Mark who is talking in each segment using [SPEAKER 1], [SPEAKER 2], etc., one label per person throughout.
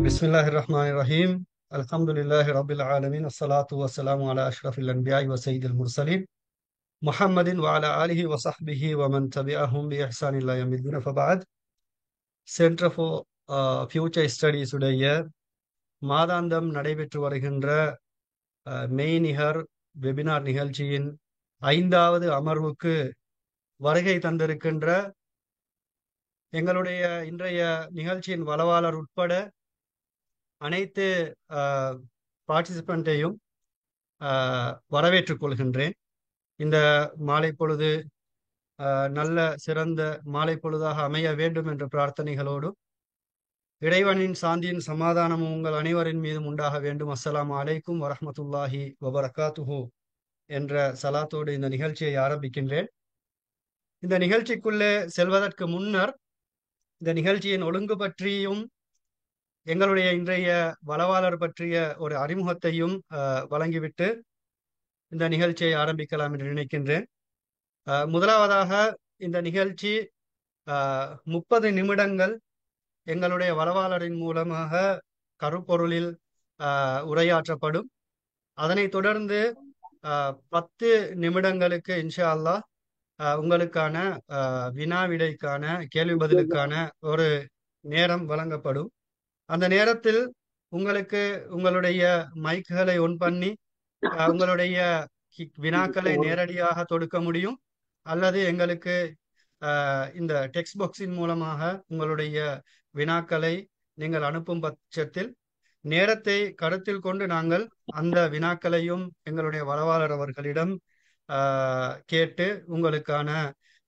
[SPEAKER 1] बिस्मिल्लाहिर्रहमानिर्रहीम अल्हम्दुलिल्लाहि रब्बिल आलमीन अस्सलातु वस्सलामु अला अशरफिल अंबिया'i व सय्यिदिल मुरसलीन मुहम्मदिन व अला आलिहि व सहबिहि व मन तबिअहुम बि इहसान इला यौमिद्दीन फबअद சென்டர் ஃபார் ஃபியூச்சர் ஸ்டடீஸ் உடைய மாதாந்தம் நடைபெற்று வருகின்ற மெய்நிகர் வெபினார் நிகழ்ச்சியின் 5வது அமர்வுக்கு வருகை தந்திருக்கின்ற எங்களுடைய இன்றைய நிகழ்ச்சியின் வளவாளர் உட்பட அனைத்து பார்ட்டிசிபெண்ட்டையும் வரவேற்றுக் கொள்கின்றேன். இந்த மாலை பொழுது நல்ல சிறந்த மாலை பொழுதாக அமைய வேண்டும் என்ற பிரார்த்தனைகளோடு இறைவனின் சாந்தியின் சமாதானமும் உங்கள் அனைவரின் மீதும் உண்டாக வேண்டும். அஸ்ஸலாமு அலைக்கும் வரஹ்மத்துல்லாஹி வபரகாத்துஹு என்ற சலாத்தோடு இந்த நிகழ்ச்சியை ஆரம்பிக்கின்றேன். இந்த நிகழ்ச்சிக்குள்ளே செல்வதற்கு முன்னர் இந்த நிகழ்ச்சியின் ஒழுங்கு பற்றியும் எங்களுடைய இன்றைய வளவாளர் பற்றிய ஒரு அறிமுகத்தையும் வழங்கிவிட்டு இந்த நிகழ்ச்சியை ஆரம்பிக்கலாம் என்று நினைக்கின்றேன். முதலாவதாக இந்த நிகழ்ச்சி 30 நிமிடங்கள் எங்களுடைய வளவாளரின் மூலமாக கருப்பொருளில் உரையாற்றப்படும். அதனைத் தொடர்ந்து 10 நிமிடங்களுக்கு இன்ஷா அல்லாஹ் உங்களுக்கான வினா விடைக்கான கேள்வி பதிலுக்கான ஒரு நேரம் வழங்கப்படும். அந்த நேரத்தில் உங்களுக்கு உங்களுடைய மைக்குகளை ஒன் பண்ணி உங்களுடைய வினாக்களை நேரடியாக தொடுக்க முடியும், அல்லது எங்களுக்கு இந்த டெக்ஸ்ட் பாக்ஸின் மூலமாக உங்களுடைய வினாக்களை நீங்கள் அனுப்பும் பட்சத்தில் நேரத்தை கருத்தில் கொண்டு நாங்கள் அந்த வினாக்களையும் எங்களுடைய வளவாளர் அவர்களிடம் கேட்டு உங்களுக்கான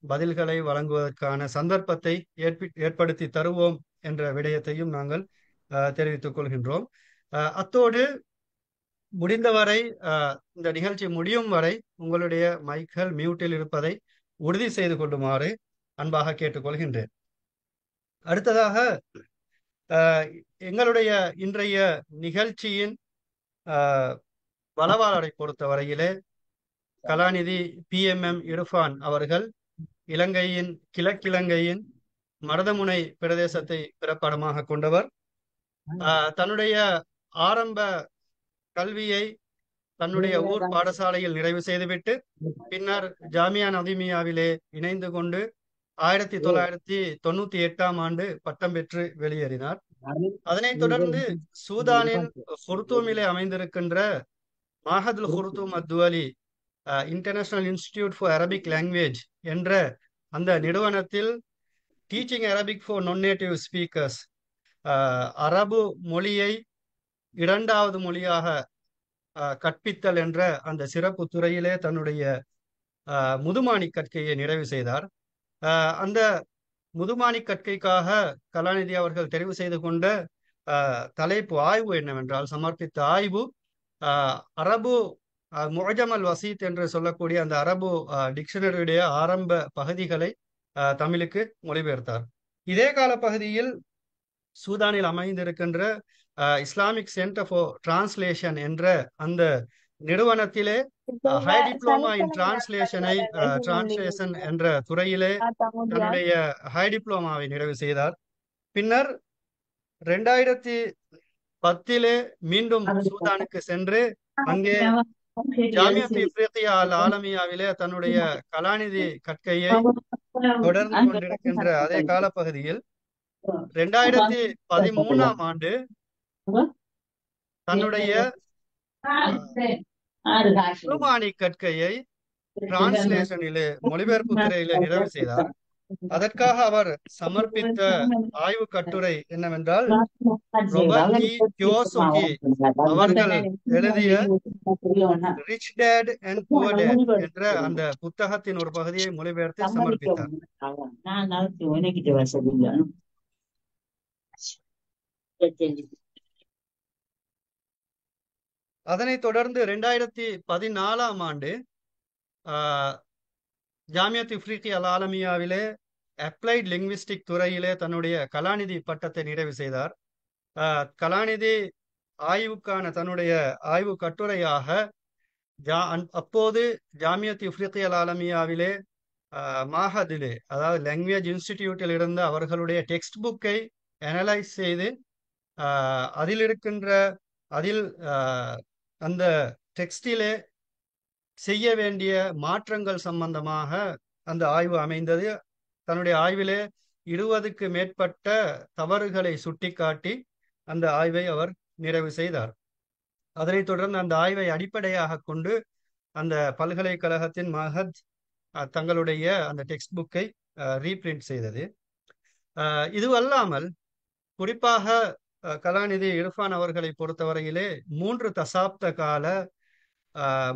[SPEAKER 1] பதில்களை வழங்குவதற்கான சந்தர்ப்பத்தை ஏற்படுத்தி தருவோம் என்ற விடயத்தையும் நாங்கள் தெரிவித்துக் கொள்கின்றோம். அத்தோடு முடிந்தவரை இந்த நிகழ்ச்சி முடியும் வரை உங்களுடைய மைக்கள் மியூட்டில் இருப்பதை உறுதி செய்து கொள்ளுமாறு அன்பாக கேட்டுக்கொள்கின்றேன். அடுத்ததாக எங்களுடைய இன்றைய நிகழ்ச்சியின் வளவாளரை பொறுத்த வரையிலே கலாநிதி PMM இர்ஃபான் அவர்கள் இலங்கையின் கிழக்கிலங்கையின் மருதமுனை பிரதேசத்தை பிறப்பிடமாக கொண்டவர். தன்னுடைய ஆரம்ப கல்வியை தன்னுடைய ஊர் பாடசாலையில் நிறைவு செய்துவிட்டு பின்னர் ஜாமியா நதீமியாவிலே இணைந்து கொண்டு 1998ஆம் ஆண்டு பட்டம் பெற்று வெளியேறினார். அதனைத் தொடர்ந்து சூதானின் ஹுர்தூமிலே அமைந்திருக்கின்ற மாஹதுல் ஹுர்தூம் அத்துவலி international institute for Arabic language என்ற அந்த நிறுவனத்தில் teaching Arabic for non native speakers, அரபு மொழியை 2வது மொழியாக கற்பித்தல் என்ற அந்த சிறப்பு துறையிலே தன்னுடைய முதுமானி கற்கையை நிறைவு செய்தார். அந்த முதுமானி கற்கைக்காக கலாநிதி அவர்கள் தெரிவு செய்து கொண்ட தலைப்பு ஆய்வு என்னவென்றால், சமர்ப்பித்த ஆய்வு அரபு முஅஜமல் வசீத் என்று சொல்லக்கூடிய அந்த அரபு டிக்ஷனரியுடைய ஆரம்ப பகுதிகளை தமிழுக்கு மொழிபெயர்த்தார். இதே கால பகுதியில் சூதானில் அமைந்திருக்கின்ற இஸ்லாமிக் சென்டர் ஃபார் டிரான்ஸ்லேஷன் என்ற அந்த நிறுவனத்திலே ஹை டிப்ளோமா இன் டிரான்ஸ்லேஷன் என்ற துறையிலே தன்னுடைய ஹை டிப்ளோமாவை நிறைவு செய்தார். பின்னர் 2010 மீண்டும் சூதானுக்கு சென்று அங்கே ஜாமியத் இஃப்ரிகியா அல் ஆலமியாவிலே தன்னுடைய கலாநிதி கற்கையை தொடர்ந்து கொண்டிருக்கின்ற அதே காலப்பகுதியில் 2013ஆம் ஆண்டு தன்னுடைய முதுமானி கற்கையை டிரான்ஸ்லேஷனிலே மொழிபெயர்ப்பு துறையிலே நிறைவு செய்தார். அதற்காக அவர் சமர்ப்பித்த ஆய்வு கட்டுரை என்னவென்றால், ரொபர்ட் கியோசோகி அவர்கள் எழுதிய rich dad and poor dad என்ற அந்த புத்தகத்தின் ஒரு பகுதியை மொழிபெயர்த்து சமர்ப்பித்தார். அதனைத் தொடர்ந்து 2014ஆம் ஆண்டு ஜாமியத் இஃப்ரிகியா அல் ஆலமியாவிலே அப்ளைட் லிங்குவிஸ்டிக் துறையிலே தன்னுடைய கலாநிதி பட்டத்தை நிறைவு செய்தார். கலாநிதி ஆய்வுக்கான தன்னுடைய ஆய்வு கட்டுரையாக அப்போது ஜாமியத் இஃப்ரிகியா அல் ஆலமியாவிலே மாஹதிலே, அதாவது லாங்குவேஜ் இன்ஸ்டிடியூட்டில் இருந்த அவர்களுடைய டெக்ஸ்ட் புக்கை அனலைஸ் செய்து அதில் இருக்கின்ற அதில் அந்த டெக்ஸ்டிலே செய்ய வேண்டிய மாற்றங்கள் சம்பந்தமாக அந்த ஆய்வு அமைந்தது. தன்னுடைய ஆய்விலே 20க்கு மேற்பட்ட தவறுகளை சுட்டிக்காட்டி அந்த ஆய்வை அவர் நிறைவு செய்தார். அதனைத் தொடர்ந்து அந்த ஆய்வை அடிப்படையாக கொண்டு அந்த பல்கலைக்கழகத்தின் மகத் தங்களுடைய அந்த டெக்ஸ்ட் புக்கை ரீபிரிண்ட் செய்தது. இதுவல்லாமல் குறிப்பாக கலாநிதி இர்ஃபான் அவர்களை பொறுத்தவரையிலே 3 தசாப்த கால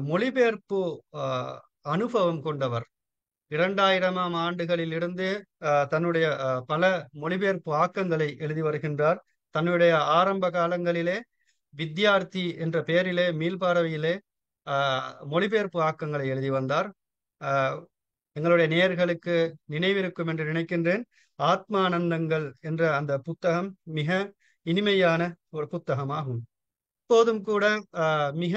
[SPEAKER 1] மொழிபெயர்ப்பு அனுபவம் கொண்டவர். 2000ஆம் ஆண்டுகளில் இருந்து தன்னுடைய பல மொழிபெயர்ப்பு ஆக்கங்களை எழுதி வருகின்றார். தன்னுடைய ஆரம்ப காலங்களிலே வித்யார்த்தி என்ற பெயரிலே மீள்பார்வையிலே மொழிபெயர்ப்பு ஆக்கங்களை எழுதி வந்தார். எங்களுடைய நேயர்களுக்கு நினைவிருக்கும் என்று நினைக்கின்றேன். ஆத்மானந்தங்கள் என்ற அந்த புத்தகம் மிக இனிமையான ஒரு புத்தகமாகும். இப்போதும் கூட மிக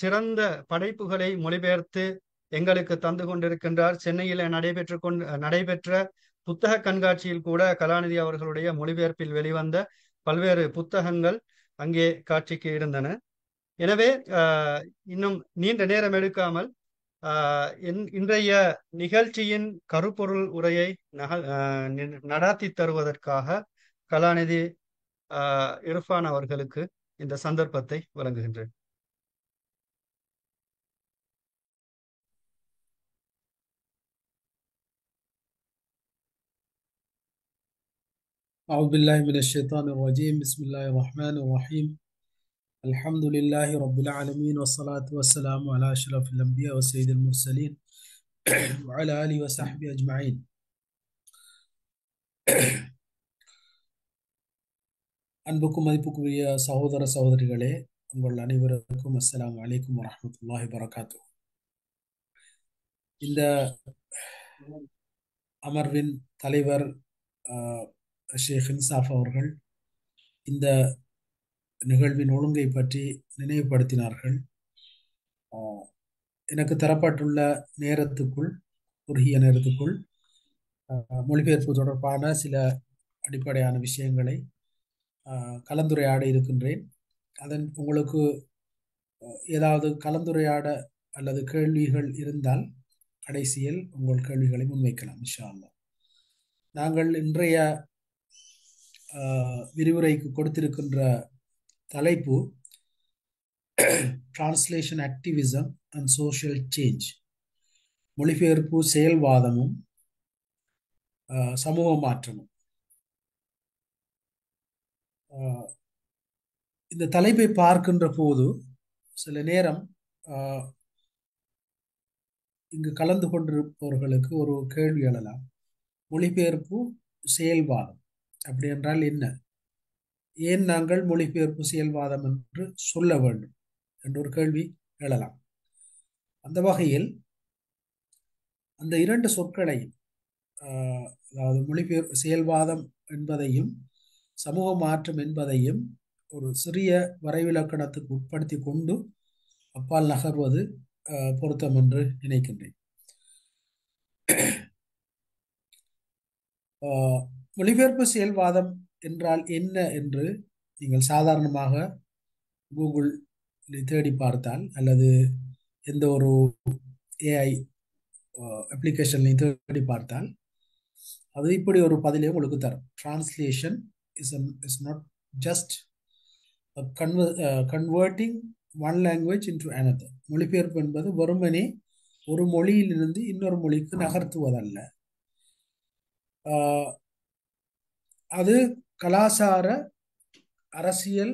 [SPEAKER 1] சிறந்த படைப்புகளை மொழிபெயர்த்து எங்களுக்கு தந்து கொண்டிருக்கின்றார். சென்னையில் நடைபெற்ற புத்தக கண்காட்சியில் கூட கலாநிதி அவர்களுடைய மொழிபெயர்ப்பில் வெளிவந்த பல்வேறு புத்தகங்கள் அங்கே காட்சிக்கு இருந்தன. எனவே இன்னும் நீண்ட நேரம் எடுக்காமல் இன்றைய நிகழ்ச்சியின் கருப்பொருள் உரையை நடாத்தி தருவதற்காக கலாநிதி இர்ஃபான் அவர்களுக்கு இந்த சந்தர்ப்பத்தை வழங்குகின்றேன்.
[SPEAKER 2] أعوذ بالله من الشيطان الرجيم. بسم الله الرحمن الرحيم. الحمد لله رب العالمين والصلاة والسلام على أشرف الأنبياء وسيد المرسلين وعلى آله وصحبه أجمعين. அன்புக்கும் மதிப்புக்குரிய சகோதர சகோதரிகளே, உங்கள் அனைவருக்கும் அஸ்ஸலாமு அலைக்கும் வரஹ்மத்துல்லாஹி வபரகாத்துஹு. இந்த அமர்வின் தலைவர் ஷேக் இன்சாஃப் அவர்கள் இந்த நிகழ்வின் ஒழுங்கை பற்றி நினைவுபடுத்தினார்கள். எனக்கு தரப்பட்டுள்ள நேரத்துக்குள், குறுகிய நேரத்துக்குள் மொழிபெயர்ப்பு தொடர்பான சில அடிப்படையான விஷயங்களை கலந்துரையாட இருக்கின்றேன். அதன் உங்களுக்கு ஏதாவது கலந்துரையாட அல்லது கேள்விகள் இருந்தால் கடைசியில் உங்கள் கேள்விகளை முன்வைக்கலாம் இன்ஷா அல்லாஹ். நாங்கள் இன்றைய விரிவுரைக்கு கொடுத்திருக்கின்ற தலைப்பு translation activism and social change, மொழிபெயர்ப்பு செயல்வாதமும் சமூக மாற்றமும். இந்த தலைப்பை பார்க்கின்ற போது சில நேரம் இங்கு கலந்து கொண்டிருப்பவர்களுக்கு ஒரு கேள்வி எழலாம். மொழிபெயர்ப்பு செயல்வாதம் அப்படி என்றால் என்ன? ஏன் நாங்கள் மொழிபெயர்ப்பு செயல்வாதம் என்று சொல்ல வேண்டும் என்ற ஒரு கேள்வி எழலாம். அந்த வகையில் அந்த இரண்டு சொற்களையும், அதாவது மொழிபெயர்ப்பு செயல்வாதம் என்பதையும் சமூக மாற்றம் என்பதையும் ஒரு சிறிய வரைவிலக்கணத்துக்கு உட்படுத்தி கொண்டு அப்பால் நகர்வது பொருத்தம் என்று நினைக்கின்றேன். மொழிபெயர்ப்பு செயல்வாதம் என்றால் என்ன என்று நீங்கள் சாதாரணமாக கூகுள் தேடி பார்த்தால் அல்லது எந்த ஒரு ஏஐ அப்ளிகேஷன்லையும் தேடி பார்த்தால் அது இப்படி ஒரு பதிலே உங்களுக்கு தரும். Translation is not just converting one language into another. மொழிபெயர்ப்பு என்பது வெறுமனே ஒரு மொழியிலிருந்து இன்னொரு மொழிக்கு நகர்த்துவதல்ல. அது கலாச்சார அரசியல்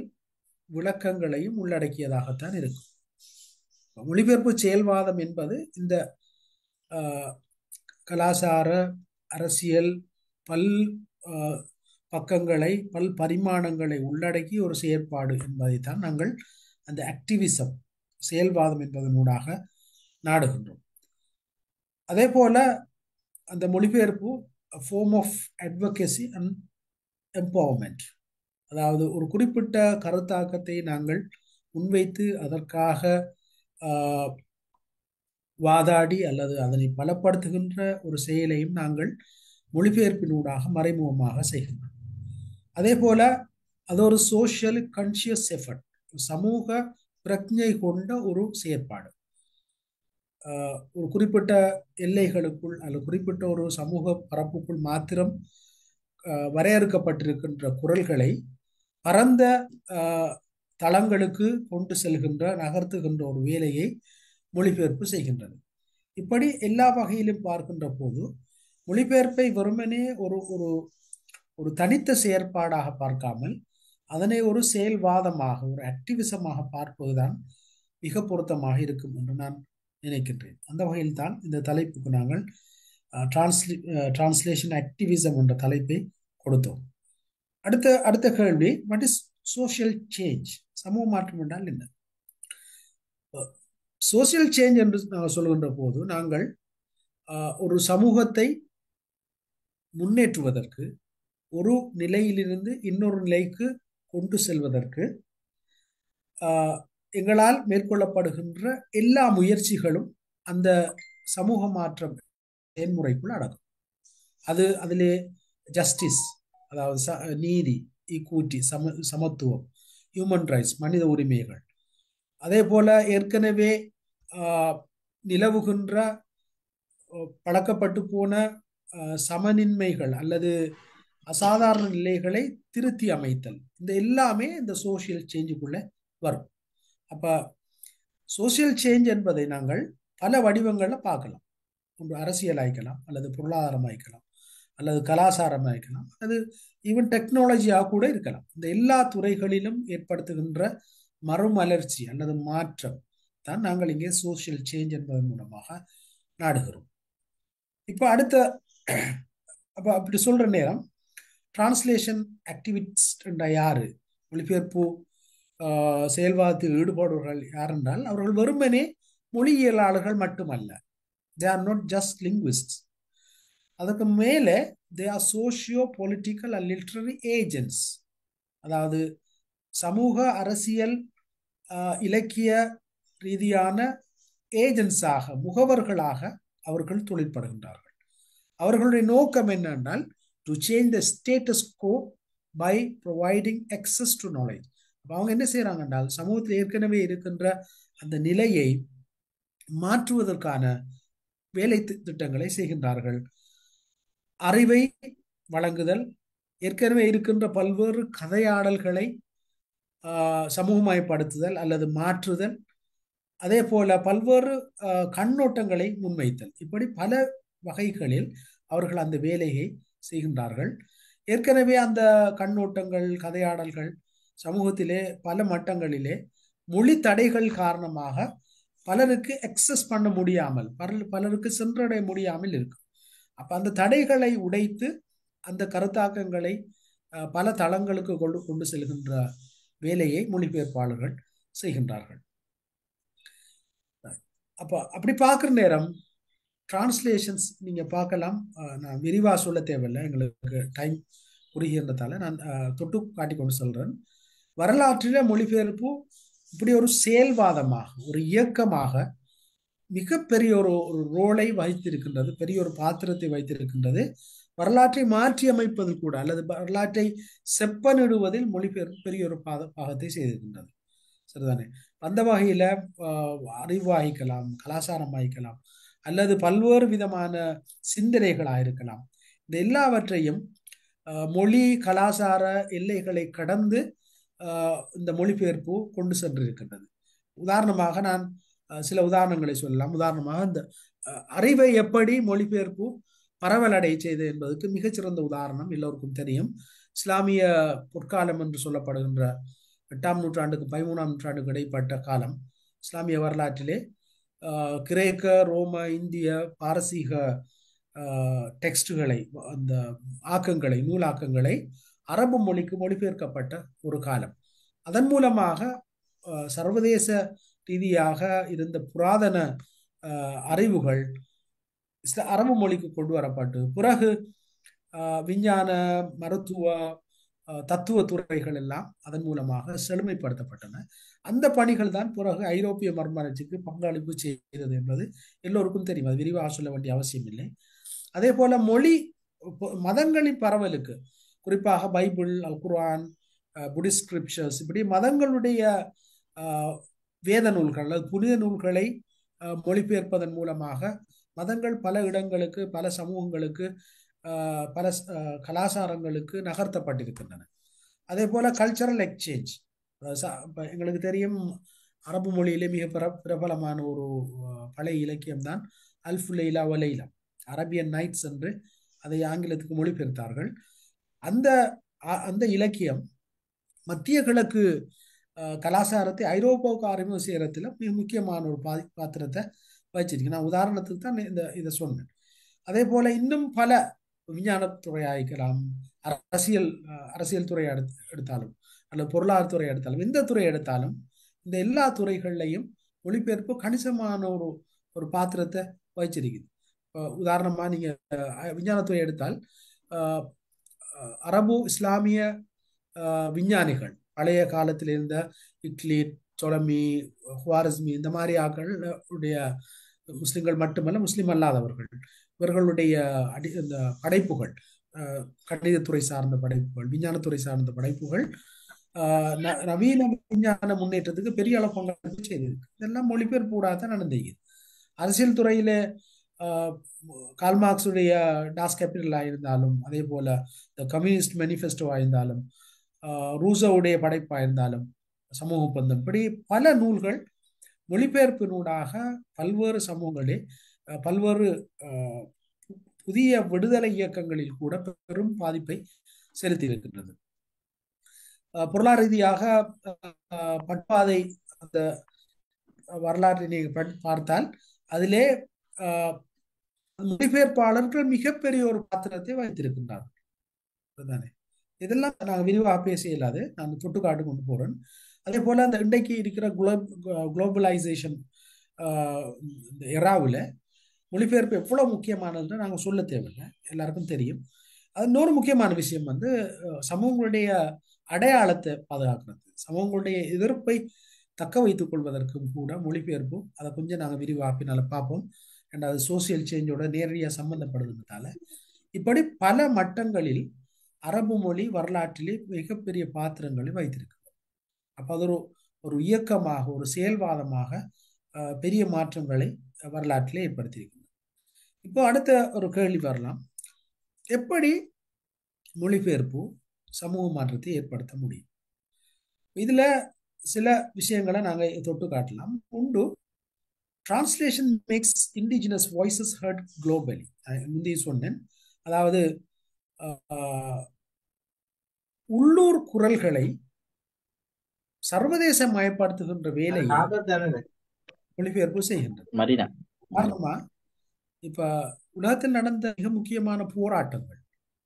[SPEAKER 2] விளக்கங்களையும் உள்ளடக்கியதாகத்தான் இருக்கும். மொழிபெயர்ப்பு செயல்வாதம் என்பது இந்த கலாச்சார அரசியல் பல் பக்கங்களை, பல் பரிமாணங்களை உள்ளடக்கி ஒரு செயற்பாடு என்பதைத்தான் நாங்கள் அந்த ஆக்டிவிசம் செயல்வாதம் என்பதனூடாக நாடுகின்றோம். அதே போல அந்த மொழிபெயர்ப்பு form of advocacy and empowerment, அதாவது ஒரு குறிப்பிட்ட கருத்தாக்கத்தை நாங்கள் முன்வைத்து அதற்காக வாதாடி அல்லது அதனை பலப்படுத்துகின்ற ஒரு செயலையும் நாங்கள் மொழிபெயர்ப்பினூடாக மறைமுகமாக செய்கின்றோம். அதே போல அது ஒரு சோஷியல் கான்ஷியஸ் எஃபர்ட், சமூக பிரஜை கொண்ட ஒரு செயற்பாடு. ஒரு குறிப்பிட்ட எல்லைகளுக்குள் அல்லது குறிப்பிட்ட ஒரு சமூக பரப்புக்குள் மாத்திரம் வரையறுக்கப்பட்டிருக்கின்ற குரல்களை பரந்த தளங்களுக்கு கொண்டு செல்கின்ற, நகர்த்துகின்ற ஒரு வேலையை மொழிபெயர்ப்பு செய்கின்றது. இப்படி எல்லா வகையிலும் பார்க்கின்ற போது மொழிபெயர்ப்பை வெறுமனே ஒரு ஒரு ஒரு தனித்த செயற்பாடாக பார்க்காமல் அதனை ஒரு செயல்வாதமாக, ஒரு ஆக்டிவிசமாக பார்ப்பதுதான் மிக பொருத்தமாக இருக்கும் என்று நான் நினைக்கின்றேன். அந்த வகையில் தான் இந்த தலைப்புக்கு நாங்கள் டிரான்ஸ்லேஷன் ஆக்டிவிசம் என்ற தலைப்பை கொடுத்தோம். அடுத்த கேள்வி, வாட் இஸ் சோஷியல் சேஞ்ச்? சமூக மாற்றம் என்றால் என்ன? சோஷியல் சேஞ்ச் என்று நாங்கள் சொல்கின்ற போது நாங்கள் ஒரு சமூகத்தை முன்னேற்றுவதற்கு, ஒரு நிலையிலிருந்து இன்னொரு நிலைக்கு கொண்டு செல்வதற்கு எங்களால் மேற்கொள்ளப்படுகின்ற எல்லா முயற்சிகளும் அந்த சமூக மாற்றம் செயல்முறைக்குள் அடங்கும். அதிலே ஜஸ்டிஸ், அதாவது நீதி, ஈக்விட்டி, சமத்துவம், ஹியூமன் ரைட்ஸ், மனித உரிமைகள், அதே போல ஏற்கனவே நிலவுகின்ற பழக்கப்பட்டு போன சமநின்மைகள் அல்லது அசாதாரண நிலைகளை திருத்தி அமைத்தல், இந்த எல்லாமே இந்த சோசியல் சேஞ்சுக்குள்ள வரும். அப்ப சோசியல் சேஞ்ச் என்பதை நாங்கள் பல வடிவங்களில் பார்க்கலாம். ஒன்று அரசியலாய்க்கலாம், அல்லது பொருளாதாரமாய்க்கலாம், அல்லது கலாச்சாரமாய்க்கலாம், அல்லது ஈவன் டெக்னாலஜியாக கூட இருக்கலாம். இந்த எல்லா துறைகளிலும் ஏற்படுத்துகின்ற மறுமலர்ச்சி அல்லது மாற்றம் தான் நாங்கள் இங்கே சோசியல் சேஞ்ச் என்பதன் மூலமாக நாடுகிறோம். இப்போ அப்படி சொல்ற நேரம் டிரான்ஸ்லேஷன் ஆக்டிவிஸ்ட் என்ற யாரு, மொழிபெயர்ப்பு செயல்வாதத்தில் ஈடுபடுவர்கள் யார் என்றால் அவர்கள் வெறுமனே மொழியியலாளர்கள் மட்டுமல்ல. They are not just linguists. அதுக்கு மேலே they are socio political and literary agents. அதாவது சமூக, அரசியல், இலக்கிய ரீதியான ஏஜென்ட்ஸாக, முகவர்களாக அவர்கள் தொழிற்படுகின்றார்கள். அவர்களுடைய நோக்கம் என்னென்றால் to change the status quo by providing access to knowledge. அவங்க என்ன செய்யறாங்க என்றால் சமூகத்தில் ஏற்கனவே இருக்கின்ற அந்த நிலையை மாற்றுவதற்கான வேலை திட்டங்களை செய்கின்றார்கள். அறிவை வழங்குதல், ஏற்கனவே இருக்கின்ற பல்வேறு கதையாடல்களை சமூகமயப்படுத்துதல் அல்லது மாற்றுதல், அதே போல பல்வேறு கண்ணோட்டங்களை முன்வைத்தல், இப்படி பல வகைகளில் அவர்கள் அந்த வேலையை செய்கின்றார்கள். ஏற்கனவே அந்த கண்ணோட்டங்கள், கதையாடல்கள் சமூகத்திலே பல மட்டங்களிலே மொழி தடைகள் காரணமாக பலருக்கு அக்சஸ் பண்ண முடியாமல், பலருக்கு சென்றடைய முடியாமல் இருக்கும். அப்ப அந்த தடைகளை உடைத்து அந்த கருத்தாக்கங்களை பல தளங்களுக்கு கொண்டு செல்கின்ற வேலையை மொழிபெயர்ப்பாளர்கள் செய்கின்றார்கள். அப்படி பார்க்குற நேரம் டிரான்ஸ்லேஷன்ஸ் நீங்க பார்க்கலாம். நான் விரிவா சொல்ல தேவையில்லை, எங்களுக்கு டைம் குறுகின்றதால நான் தொட்டு காட்டிக்கொண்டு சொல்றேன். வரலாற்றில மொழிபெயர்ப்பு இப்படி ஒரு செயல்வாதமாக, ஒரு இயக்கமாக மிகப்பெரிய ஒரு ரோலை வகித்திருக்கின்றது, பெரிய ஒரு பாத்திரத்தை வைத்திருக்கின்றது. வரலாற்றை மாற்றி அமைப்பதில் கூட அல்லது வரலாற்றை செப்பனிடுவதில் மொழிபெயர்ப்பு பெரிய ஒரு பாகத்தை செய்திருக்கின்றது. சரிதானே? அந்த வகையில அறிவாகிக்கலாம், கலாச்சாரம் ஆகிக்கலாம், அல்லது பல்வேறு விதமான சிந்தனைகளாக இருக்கலாம். இந்த எல்லாவற்றையும் மொழி கலாச்சார எல்லைகளை கடந்து இந்த மொழிபெயர்ப்பு கொண்டு சென்றிருக்கின்றது. உதாரணமாக நான் சில உதாரணங்களை சொல்லலாம். உதாரணமாக இந்த அறிவை எப்படி மொழிபெயர்ப்பு பரவலடை செய்து என்பதற்கு மிகச்சிறந்த உதாரணம் எல்லோருக்கும் தெரியும். இஸ்லாமிய பொற்காலம் என்று சொல்லப்படுகின்ற 8ஆம் நூற்றாண்டுக்கு 13ஆம் நூற்றாண்டுக்கு இடைப்பட்ட காலம். இஸ்லாமிய வரலாற்றிலே கிரேக்க, ரோம, இந்திய, பாரசீக டெக்ஸ்டுகளை, அந்த ஆக்கங்களை, நூலாக்கங்களை அரபு மொழிக்கு மொழிபெயர்க்கப்பட்ட ஒரு காலம். அதன் மூலமாக சர்வதேச ரீதியாக இருந்த புராதன அறிவுகள் அரபு மொழிக்கு கொண்டு வரப்பட்டு பிறகு விஞ்ஞான, மருத்துவ, தத்துவ துறைகள் எல்லாம் அதன் மூலமாக செழுமைப்படுத்தப்பட்டன. அந்த பணிகள் தான் பிறகு ஐரோப்பிய மறுமலர்ச்சிக்கு பங்களிப்பு செய்தது என்பது எல்லோருக்கும் தெரியும். அது விரிவாக சொல்ல வேண்டிய அவசியம் இல்லை. அதே போல மொழி மதங்களின் பரவலுக்கு, குறிப்பாக பைபிள், அல் குர்ஆன், புத்திஸ்ட் ஸ்கிரிப்சர்ஸ், இப்படி மதங்களுடைய வேத நூல்கள் அல்லது புனித நூல்களை மொழிபெயர்ப்பதன் மூலமாக மதங்கள் பல இடங்களுக்கு, பல சமூகங்களுக்கு, பல கலாச்சாரங்களுக்கு நகர்த்தப்பட்டிருக்கின்றன. அதே போல கல்ச்சரல் எக்ஸ்சேஞ்ச், எங்களுக்கு தெரியும் அரபு மொழியிலே மிக பிரபலமான ஒரு பழைய இலக்கியம் தான் அல்ஃபு லைலா வ லைலா, அரபியன் நைட்ஸ் என்று அதை ஆங்கிலத்துக்கு மொழிபெயர்த்தார்கள். அந்த அந்த இலக்கியம் மத்திய கிழக்கு கலாச்சாரத்தை ஐரோப்பாவுக்கு அறிமுகம் செய்யறதுல மிக முக்கியமான ஒரு பாத்திரத்தை வச்சிருக்கு. நான் உதாரணத்துக்கு தான் இதை சொன்னேன். அதே போல இன்னும் பல விஞ்ஞானத்துறையாயிருக்கலாம், அரசியல் துறை எடுத்தாலும் அல்லது பொருளாதாரத்துறை எடுத்தாலும், எந்த துறை எடுத்தாலும் இந்த எல்லா துறைகள்லையும் மொழிபெயர்ப்பு கணிசமான ஒரு பாத்திரத்தை வச்சிருக்குது. உதாரணமா நீங்க விஞ்ஞானத்துறை எடுத்தால் அரபு இஸ்லாமிய விஞ்ஞானிகள் பழைய காலத்தில் இருந்த இக்லிட், டொலமி, ஹுவாரிஸ்மி இந்த மாதிரி ஆக்களுடைய முஸ்லிம்கள் மட்டுமல்ல முஸ்லிம் அல்லாதவர்கள் இவர்களுடைய இந்த படைப்புகள், கணிதத்துறை சார்ந்த படைப்புகள், விஞ்ஞானத்துறை சார்ந்த படைப்புகள் நவீன விஞ்ஞான முன்னேற்றத்துக்கு பெரிய அளவு பங்களிப்பு செய்திருக்கு. இதெல்லாம் மொழிபெயர்ப்பு கூடாதான் நடந்தது. அரசியல் துறையில கால்மார்க்ஸுடைய டாஸ் கேபிட்டல் இருந்தாலும், அதே போல கம்யூனிஸ்ட் மேனிஃபெஸ்டோ இருந்தாலும், ரூசோவுடைய படைப்பாக இருந்தாலும், சமூக ஒப்பந்தம், இப்படி பல நூல்கள் மொழிபெயர்ப்பினூடாக பல்வேறு சமூகங்களே பல்வேறு புதிய விடுதலை இயக்கங்களில் கூட பெரும் பாதிப்பை செலுத்தி இருக்கின்றது. பொருளாதார ரீதியாக பட்பாதை அந்த வரலாற்றை நீங்கள் பார்த்தால் அதிலே மொழிபெயர்ப்பாளர்கள் மிகப்பெரிய ஒரு பாத்திரத்தை வைத்திருக்கின்றார்கள். இதெல்லாம் நாங்கள் விரிவாக பேச இயலாது, நான் தொட்டுக்காட்டு கொண்டு போறேன். அதே போல அந்த இன்றைக்கு இருக்கிற குளோபலைசேஷன் இந்த எராவில் மொழிபெயர்ப்பு எவ்வளவு முக்கியமானதுன்னு நாங்கள் சொல்ல தேவையில்லை, எல்லாருக்கும் தெரியும். அது இன்னொரு முக்கியமான விஷயம் வந்து சமூகங்களுடைய அடையாளத்தை பாதுகாக்கிறது, சமூகங்களுடைய எதிர்ப்பை தக்க வைத்துக் கொள்வதற்கும் கூட மொழிபெயர்ப்பும் அதை கொஞ்சம் நாங்கள் விரிவாக்கினால பார்ப்போம். ரெண்டாவது சோசியல் சேஞ்சோட நேரடியாக சம்பந்தப்படுறதுனால இப்படி பல மட்டங்களில் அரபு மொழி வரலாற்றிலே மிகப்பெரிய பாத்திரங்களை வைத்திருக்கு. அப்போ அது ஒரு இயக்கமாக, ஒரு செயல்வாதமாக பெரிய மாற்றங்களை வரலாற்றிலே ஏற்படுத்தியிருக்கிறது. இப்போ அடுத்த ஒரு கேள்வி வரலாம், எப்படி மொழிபெயர்ப்பு சமூக மாற்றத்தை ஏற்படுத்த முடியும்? இதுல சில விஷயங்களை நாங்கள் தொட்டு காட்டலாம். உண்டு, translation makes indigenous voices heard globally. முந்தைய சொன்னேன், அதாவது உள்ளூர் குரல்களை சர்வதேச மயப்படுத்துகின்ற வேலையை மொழிபெயர்ப்பு செய்கின்றது. காரணமா இப்ப உலகத்தில் நடந்த மிக முக்கியமான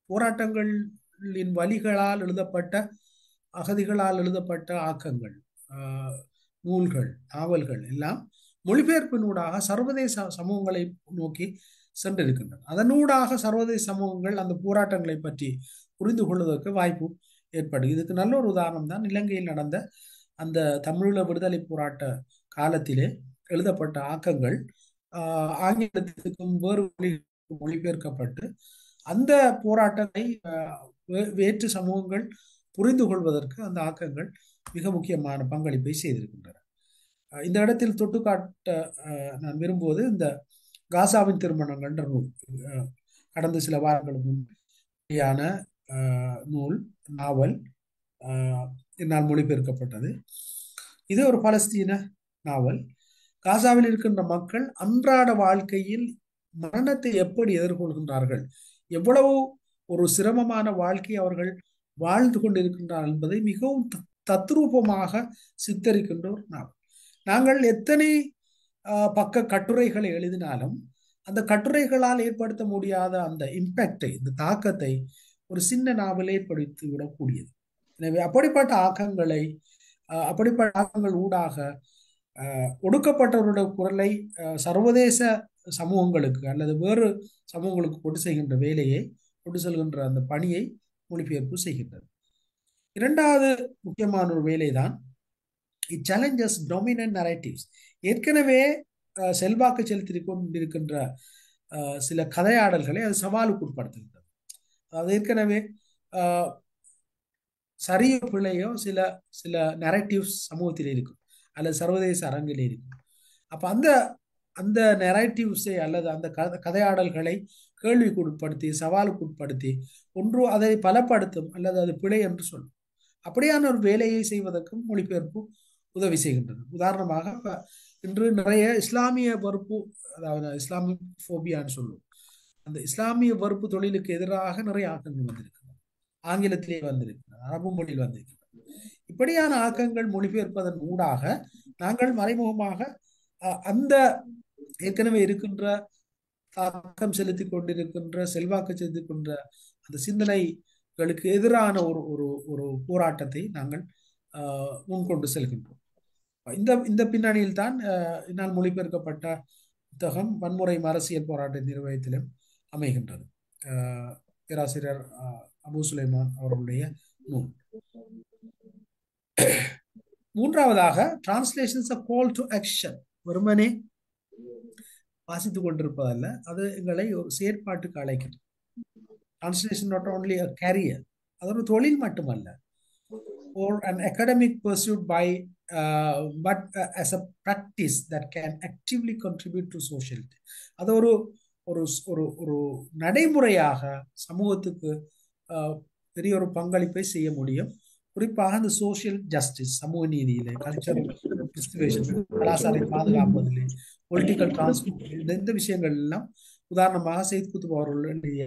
[SPEAKER 2] போராட்டங்களின் வழிகளால் எழுதப்பட்ட, அகதிகளால் எழுதப்பட்ட ஆக்கங்கள், நூல்கள், நாவல்கள் எல்லாம் மொழிபெயர்ப்பினூடாக சர்வதேச சமூகங்களை நோக்கி சென்றிருக்கின்றன. அதனூடாக சர்வதேச சமூகங்கள் அந்த போராட்டங்களை பற்றி புரிந்து கொள்வதற்கு வாய்ப்பு ஏற்படும். இதுக்கு நல்ல ஒரு உதாரணம் தான் இலங்கையில் நடந்த அந்த தமிழீழ விடுதலை போராட்ட காலத்திலே எழுதப்பட்ட ஆக்கங்கள் ஆங்கிலத்துக்கும் வேறு மொழிபெயர்க்கப்பட்டு அந்த போராட்டத்தை வேற்று சமூகங்கள் புரிந்து கொள்வதற்கு அந்த ஆக்கங்கள் மிக முக்கியமான பங்களிப்பை செய்திருக்கின்றன. இந்த இடத்தில் தொட்டுக்காட்ட நான் விரும்புவது இந்த காசாவின் திருமணங்கள் என்ற நூல். கடந்த சில வாரங்களுக்கு முன்பான நூல், நாவல் என்னால் மொழிபெயர்க்கப்பட்டது. இது ஒரு பலஸ்தீன நாவல். காசாவில் இருக்கின்ற மக்கள் அன்றாட வாழ்க்கையில் மரணத்தை எப்படி எதிர்கொள்கின்றார்கள், எவ்வளவு ஒரு சிரமமான வாழ்க்கை அவர்கள் வாழ்ந்து கொண்டிருக்கின்றார்கள் என்பதை மிகவும் தத்ரூபமாக சித்தரிக்கின்ற ஒரு நாவல். நாங்கள் எத்தனை பக்க கட்டுரைகளை எழுதினாலும் அந்த கட்டுரைகளால் ஏற்படுத்த முடியாத அந்த இம்பேக்டை, இந்த தாக்கத்தை ஒரு சின்ன நாவல் ஏற்படுத்தி விடக்கூடியது. எனவே அப்படிப்பட்ட ஆக்கங்கள் ஊடாக ஒடுக்கப்பட்டவருடைய குரலை சர்வதேச சமூகங்களுக்கு அல்லது வேறு சமூகங்களுக்கு கொண்டு செய்கின்ற வேலையை, கொண்டு செல்கின்ற அந்த பணியை மொழிபெயர்ப்பு செய்கின்றது. இரண்டாவது முக்கியமான ஒரு வேலைதான் இட் சேலஞ்சஸ் டாமினன்ட் நரேட்டிவ்ஸ். ஏற்கனவே செல்வாக்கு செலுத்தி கொண்டிருக்கின்ற சில கதையாடல்களை அது சவாலுக்கு உட்படுத்துகின்றது. அது ஏற்கனவே சரியோ பிழையோ சில சில நரேட்டிவ்ஸ் சமூகத்தில் இருக்கும் அல்லது சர்வதேச அரங்கில் இருக்கும். அப்ப அந்த அந்த நெரேட்டிவ்ஸை அல்லது அந்த கதையாடல்களை கேள்விக்குட்படுத்தி சவாலுக்குட்படுத்தி ஒன்று அதை பலப்படுத்தும் அல்லது அது பிழை என்று சொல்லும். அப்படியான ஒரு வேலையை செய்வதற்கும் மொழிபெயர்ப்பு உதவி செய்கின்றது. உதாரணமாக இன்று நிறைய இஸ்லாமிய வெறுப்பு, அதாவது இஸ்லாமிக் ஃபோபியான்னு சொல்லுவோம், அந்த இஸ்லாமிய வெறுப்பு தொழிலுக்கு எதிராக நிறைய ஆக்கங்கள் வந்திருக்கிறது. ஆங்கிலத்திலே வந்திருக்கிறது, அரபு மொழியில் வந்திருக்கிறது. இப்படியான ஆக்கங்கள் மொழிபெயர்ப்பதன் ஊடாக நாங்கள் மறைமுகமாக அந்த ஏற்கனவே இருக்கின்ற தாக்கம் செலுத்தி கொண்டிருக்கின்ற செல்வாக்கு செலுத்தி கொண்ட அந்த சிந்தனைகளுக்கு எதிரான ஒரு ஒரு ஒரு போராட்டத்தை நாங்கள் முன்கொண்டு செல்கின்றோம். இந்த இந்த பின்னணியில் தான் என்னால் மொழிபெயர்க்கப்பட்ட புத்தகம் வன்முறை அரசியல் போராட்ட நிர்வகத்திலும் அமைகின்றது. பேராசிரியர் அபு சுலைமான் அவர்களுடைய நூல். மூன்றாவதாக translations a call to action. வெறுமனே வாசித்துக் கொண்டிருப்பதல்ல, அது எங்களை ஒரு செயற்பாட்டுக்கு அழைக்கிறது. Translation not only a career, அது ஒரு தொழில் மட்டுமல்ல, or an academic pursuit by but as a practice that can actively contribute to society. அது ஒரு ஒரு ஒரு ஒரு நடைமுறையாக சமூகத்துக்கு பெரிய ஒரு பங்களிப்பை செய்ய முடியும். குறிப்பாக அந்த சோசியல் ஜஸ்டிஸ், சமூக நீதியிலே, கல்ச்சரல் பிரிசர்வேஷன், கலாச்சாரம் பாதுகாப்பதிலே, பொலிட்டிக்கல் டிரான்ஸ்போர்ட், இந்த விஷயங்கள் எல்லாம் உதாரணமாக சையத் குத்துப் அவர்களுடைய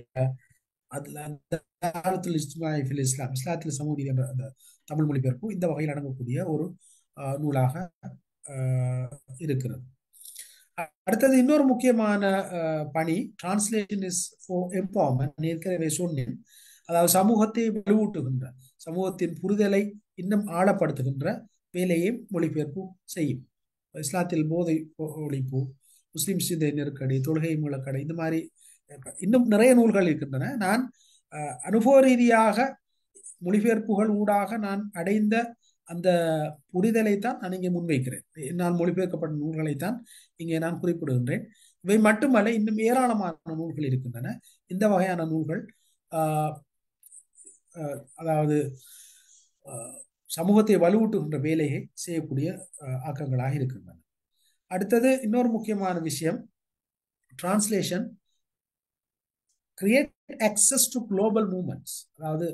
[SPEAKER 2] இஸ்லாத்தில் சமூக நீதி என்ற அந்த தமிழ் மொழிபெயர்ப்பு இந்த வகையில் அடங்கக்கூடிய ஒரு நூலாக இருக்கிறது. அடுத்தது இன்னொரு முக்கியமான பணி டிரான்ஸ்லேஷன் இஸ் ஃபார் எம்பவர்மென்ட். ஏற்கனவே சொன்னேன், அதாவது சமூகத்தை வலுவூட்டுகின்ற, சமூகத்தின் புரிதலை இன்னும் ஆழப்படுத்துகின்ற வேலையை மொழிபெயர்ப்பு செய்யும். இஸ்லாத்தில் போதை ஒழிப்பு, முஸ்லிம் சிந்தை நெருக்கடி, தொழுகை முழக்கடை, இந்த மாதிரி இன்னும் நிறைய நூல்கள் இருக்கின்றன. நான் அனுபவ ரீதியாக மொழிபெயர்ப்புகள் ஊடாக நான் அடைந்த அந்த புரிதலைத்தான் நான் இங்கே முன்வைக்கிறேன். நான் மொழிபெயர்க்கப்பட்ட நூல்களைத்தான் இங்கே நான் குறிப்பிடுகின்றேன். இவை மட்டுமல்ல, இன்னும் ஏராளமான நூல்கள் இருக்கின்றன. இந்த வகையான நூல்கள் அதாவது சமூகத்தை வலுவூட்டுகின்ற வேலையை செய்யக்கூடிய ஆக்கங்களாக இருக்கின்றன. அடுத்தது இன்னொரு முக்கியமான விஷயம், translation create access to global movements. அதாவது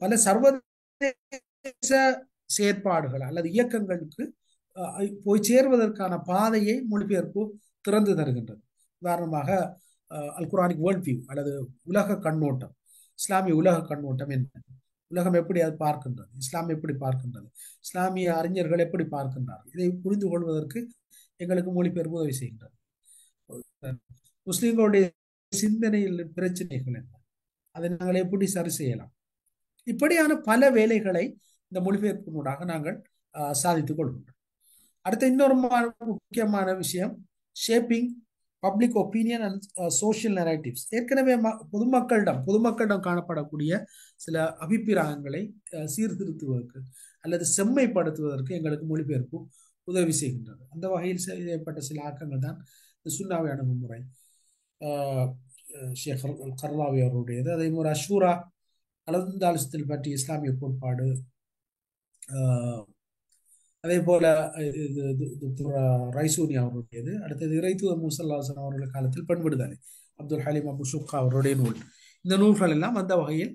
[SPEAKER 2] பல சர்வதேச செயற்பாடுகள் அல்லது இயக்கங்களுக்கு போய் சேர்வதற்கான பாதையை மொழிபெயர்ப்பு திறந்து தருகின்றது. உதாரணமாக அல் குரானிக் வேர்ல்ட் வியூ அல்லது உலக கண்ணோட்டம், இஸ்லாமிய உலக கண்ணோட்டம் என்ன, உலகம் எப்படி அது பார்க்கின்றது, இஸ்லாம் எப்படி பார்க்கின்றது, இஸ்லாமிய அறிஞர்கள் எப்படி பார்க்கின்றார்கள், இதை புரிந்து கொள்வதற்கு எங்களுக்கு மொழிபெயர்ப்பு உதவி செய்கின்றது. முஸ்லிம்களுடைய சிந்தனையில் பிரச்சனைகள் என்ன, அதை நாங்கள் எப்படி சரி செய்யலாம், இப்படியான பல வேலைகளை இந்த மொழிபெயர்ப்பினூடாக நாங்கள் சாதித்துக் கொள்கின்றோம். அடுத்த இன்னொரு முக்கியமான விஷயம், shaping public opinion and social narratives. ஏற்கனவே பொதுமக்களிடம் காணப்படக்கூடிய சில அபிப்பிராயங்களை சீர்திருத்துவதற்கு அல்லது செம்மைப்படுத்துவதற்கு எங்களுக்கு மொழிபெயர்ப்பு உதவி செய்கின்றது. அந்த வகையில் செய்யப்பட்ட சில ஆக்கங்கள் தான் இந்த சுன்னாவி அணுகுமுறை, ஷேக் கர்லாவி அவருடையது. அதே மாதிரி அஷ்வூரா கலந்தாலோசத்தில் பற்றிய இஸ்லாமிய கோட்பாடு, அதே போல ரைசூனி அவருடையது. அடுத்தது இறைத்தூதர் முஸல்லல்லாஹு அவருடைய காலத்தில் பெண் விடுதலை, அப்துல் ஹலீம் அபு ஷுக்கா அவருடைய நூல். இந்த நூல்கள் எல்லாம் அந்த வகையில்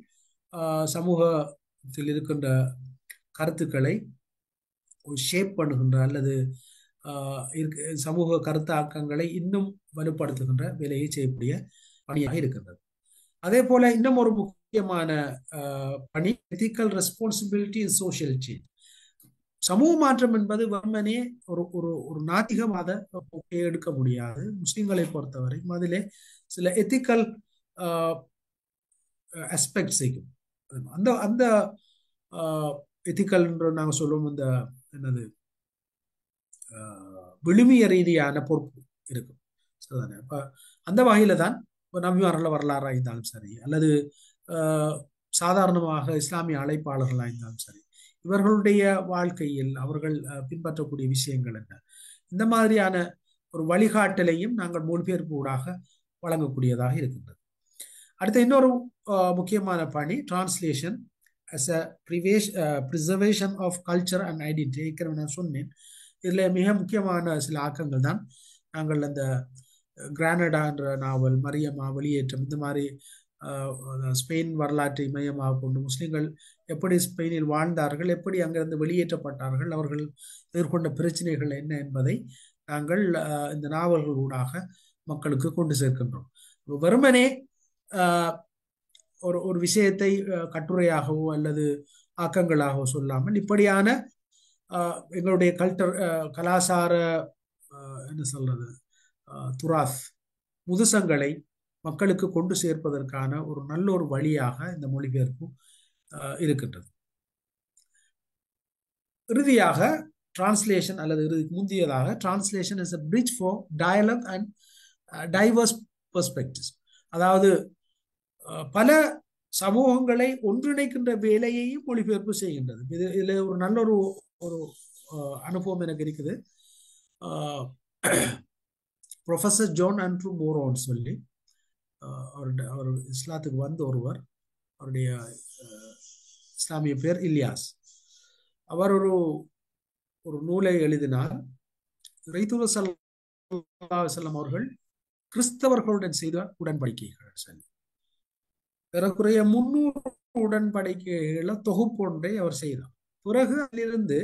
[SPEAKER 2] சமூகத்தில் இருக்கின்ற கருத்துக்களை ஷேப் பண்ணுகின்ற அல்லது சமூக கருத்தாக்கங்களை இன்னும் வலுப்படுத்துகின்ற வேலையை செய்யக்கூடிய பணியாக இருக்கின்றது. அதே போல இன்னும் ஒரு முக்கியமான பணி ethical responsibility in social change. சமூக மாற்றம் என்பது வெறுமனே ஒரு ஒரு ஒரு நாத்திகவாத போக்கை எடுக்க முடியாது. முஸ்லிம்களை பொறுத்தவரை அதிலே சில எத்திக்கல் அஸ்பெக்ட் செய்யும். அந்த அந்த எத்திக்கல் என்று நாங்கள் சொல்லுவோம், இந்த என்னது விழுமிய ரீதியான பொறுப்பு இருக்கும். சரிதானே? அப்ப அந்த வகையில தான் நபிமார்கள் வரலாறாக இருந்தாலும் சரி, அல்லது சாதாரணமாக இஸ்லாமிய அழைப்பாளர்களாக இருந்தாலும் சரி, இவர்களுடைய வாழ்க்கையில் அவர்கள் பின்பற்றக்கூடிய விஷயங்கள் என்ன, இந்த மாதிரியான ஒரு வழிகாட்டலையும் நாங்கள் மொழிபெயர்ப்பு ஊடாக வழங்கக்கூடியதாக இருக்கின்றது. அடுத்த இன்னொரு முக்கியமான பணி translation as a preservation of culture and identity. ஏற்கனவே நான் சொன்னேன். இதில் மிக முக்கியமான சில ஆக்கங்கள் தான் நாங்கள் அந்த கிரானடா என்ற நாவல், மரியம்மா வெளியேற்றம், இந்த மாதிரி ஸ்பெயின் வரலாற்றை மையமாக கொண்டு முஸ்லிம்கள் எப்படி ஸ்பெயினில் வாழ்ந்தார்கள், எப்படி அங்கிருந்து வெளியேற்றப்பட்டார்கள், அவர்கள் எதிர்கொண்ட பிரச்சனைகள் என்ன என்பதை நாங்கள் இந்த நாவல்கள் ஊடாக மக்களுக்கு கொண்டு சேர்க்கின்றோம். வெறுமனே ஒரு விஷயத்தை கட்டுரையாகவோ அல்லது ஆக்கங்களாகவோ சொல்லாமல் இப்படியான எங்களுடைய கலாசார என்ன சொல்றது துராஸ் முதுசங்களை மக்களுக்கு கொண்டு சேர்ப்பதற்கான ஒரு நல்ல ஒரு வழியாக இந்த மொழிபெயர்ப்பு இருக்கின்றது. இறுதியாக டிரான்ஸ்லேஷன் அல்லது முந்தியதாக translation is a bridge for dialogue and diverse perspectives. அதாவது பல சமூகங்களை ஒன்றிணைக்கின்ற வேலையையும் மொழிபெயர்ப்பு செய்கின்றது. இதுல ஒரு நல்ல ஒரு அனுபவம் எனக்கு இருக்குது. ப்ரொஃபஸர் ஜான் ஆண்ட்ரூ மோரோன்னு சொல்லி அவர் இஸ்லாத்துக்கு வந்த ஒருவர், அவருடைய இஸ்லாமிய பேர் இலியாஸ். அவர் ஒரு நூலை எழுதினார். ரசூலுல்லாஹி ஸல்லல்லாஹு அலைஹி வஸல்லம் அவர்கள் கிறிஸ்தவர்களுடன் செய்த உடன்படிக்கைகள் சொல்லி ஏறக்குறைய 300 உடன்படிக்கைகளை தொகுப்பு ஒன்றை அவர் செய்தார். பிறகு அதிலிருந்து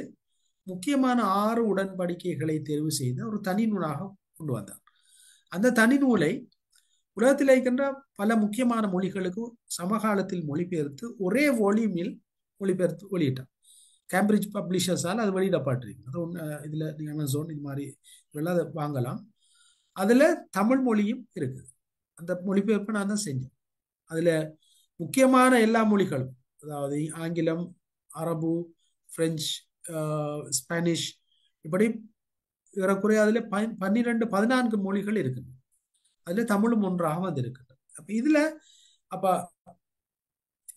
[SPEAKER 2] முக்கியமான 6 உடன்படிக்கைகளை தேர்வு செய்து ஒரு தனி நூலாக கொண்டு வந்தார். அந்த தனி நூலை உலகத்தில் இருக்கின்ற பல முக்கியமான மொழிகளுக்கு சமகாலத்தில் மொழிபெயர்த்து ஒரே வால்யூமில் மொழிபெயர்த்து வெளியிட்டார். கேம்பிரிட்ஜ் பப்ளிஷர்ஸால் அது வெளியிடப்பட்டிருக்கு. அது இதுல அமேசான் இது மாதிரி இதெல்லாம் அதை வாங்கலாம். அதுல தமிழ் மொழியும் இருக்குது. அந்த மொழிபெயர்ப்பு நான் தான் செஞ்சேன். அதுல முக்கியமான எல்லா மொழிகளும், அதாவது ஆங்கிலம், அரபு, பிரெஞ்சு, ஸ்பானிஷ், இப்படி ஏறக்குறைய அதுல 14 மொழிகள் இருக்குது. அதுல தமிழும் ஒன்றாக வந்து இருக்குது. அப்ப இதுல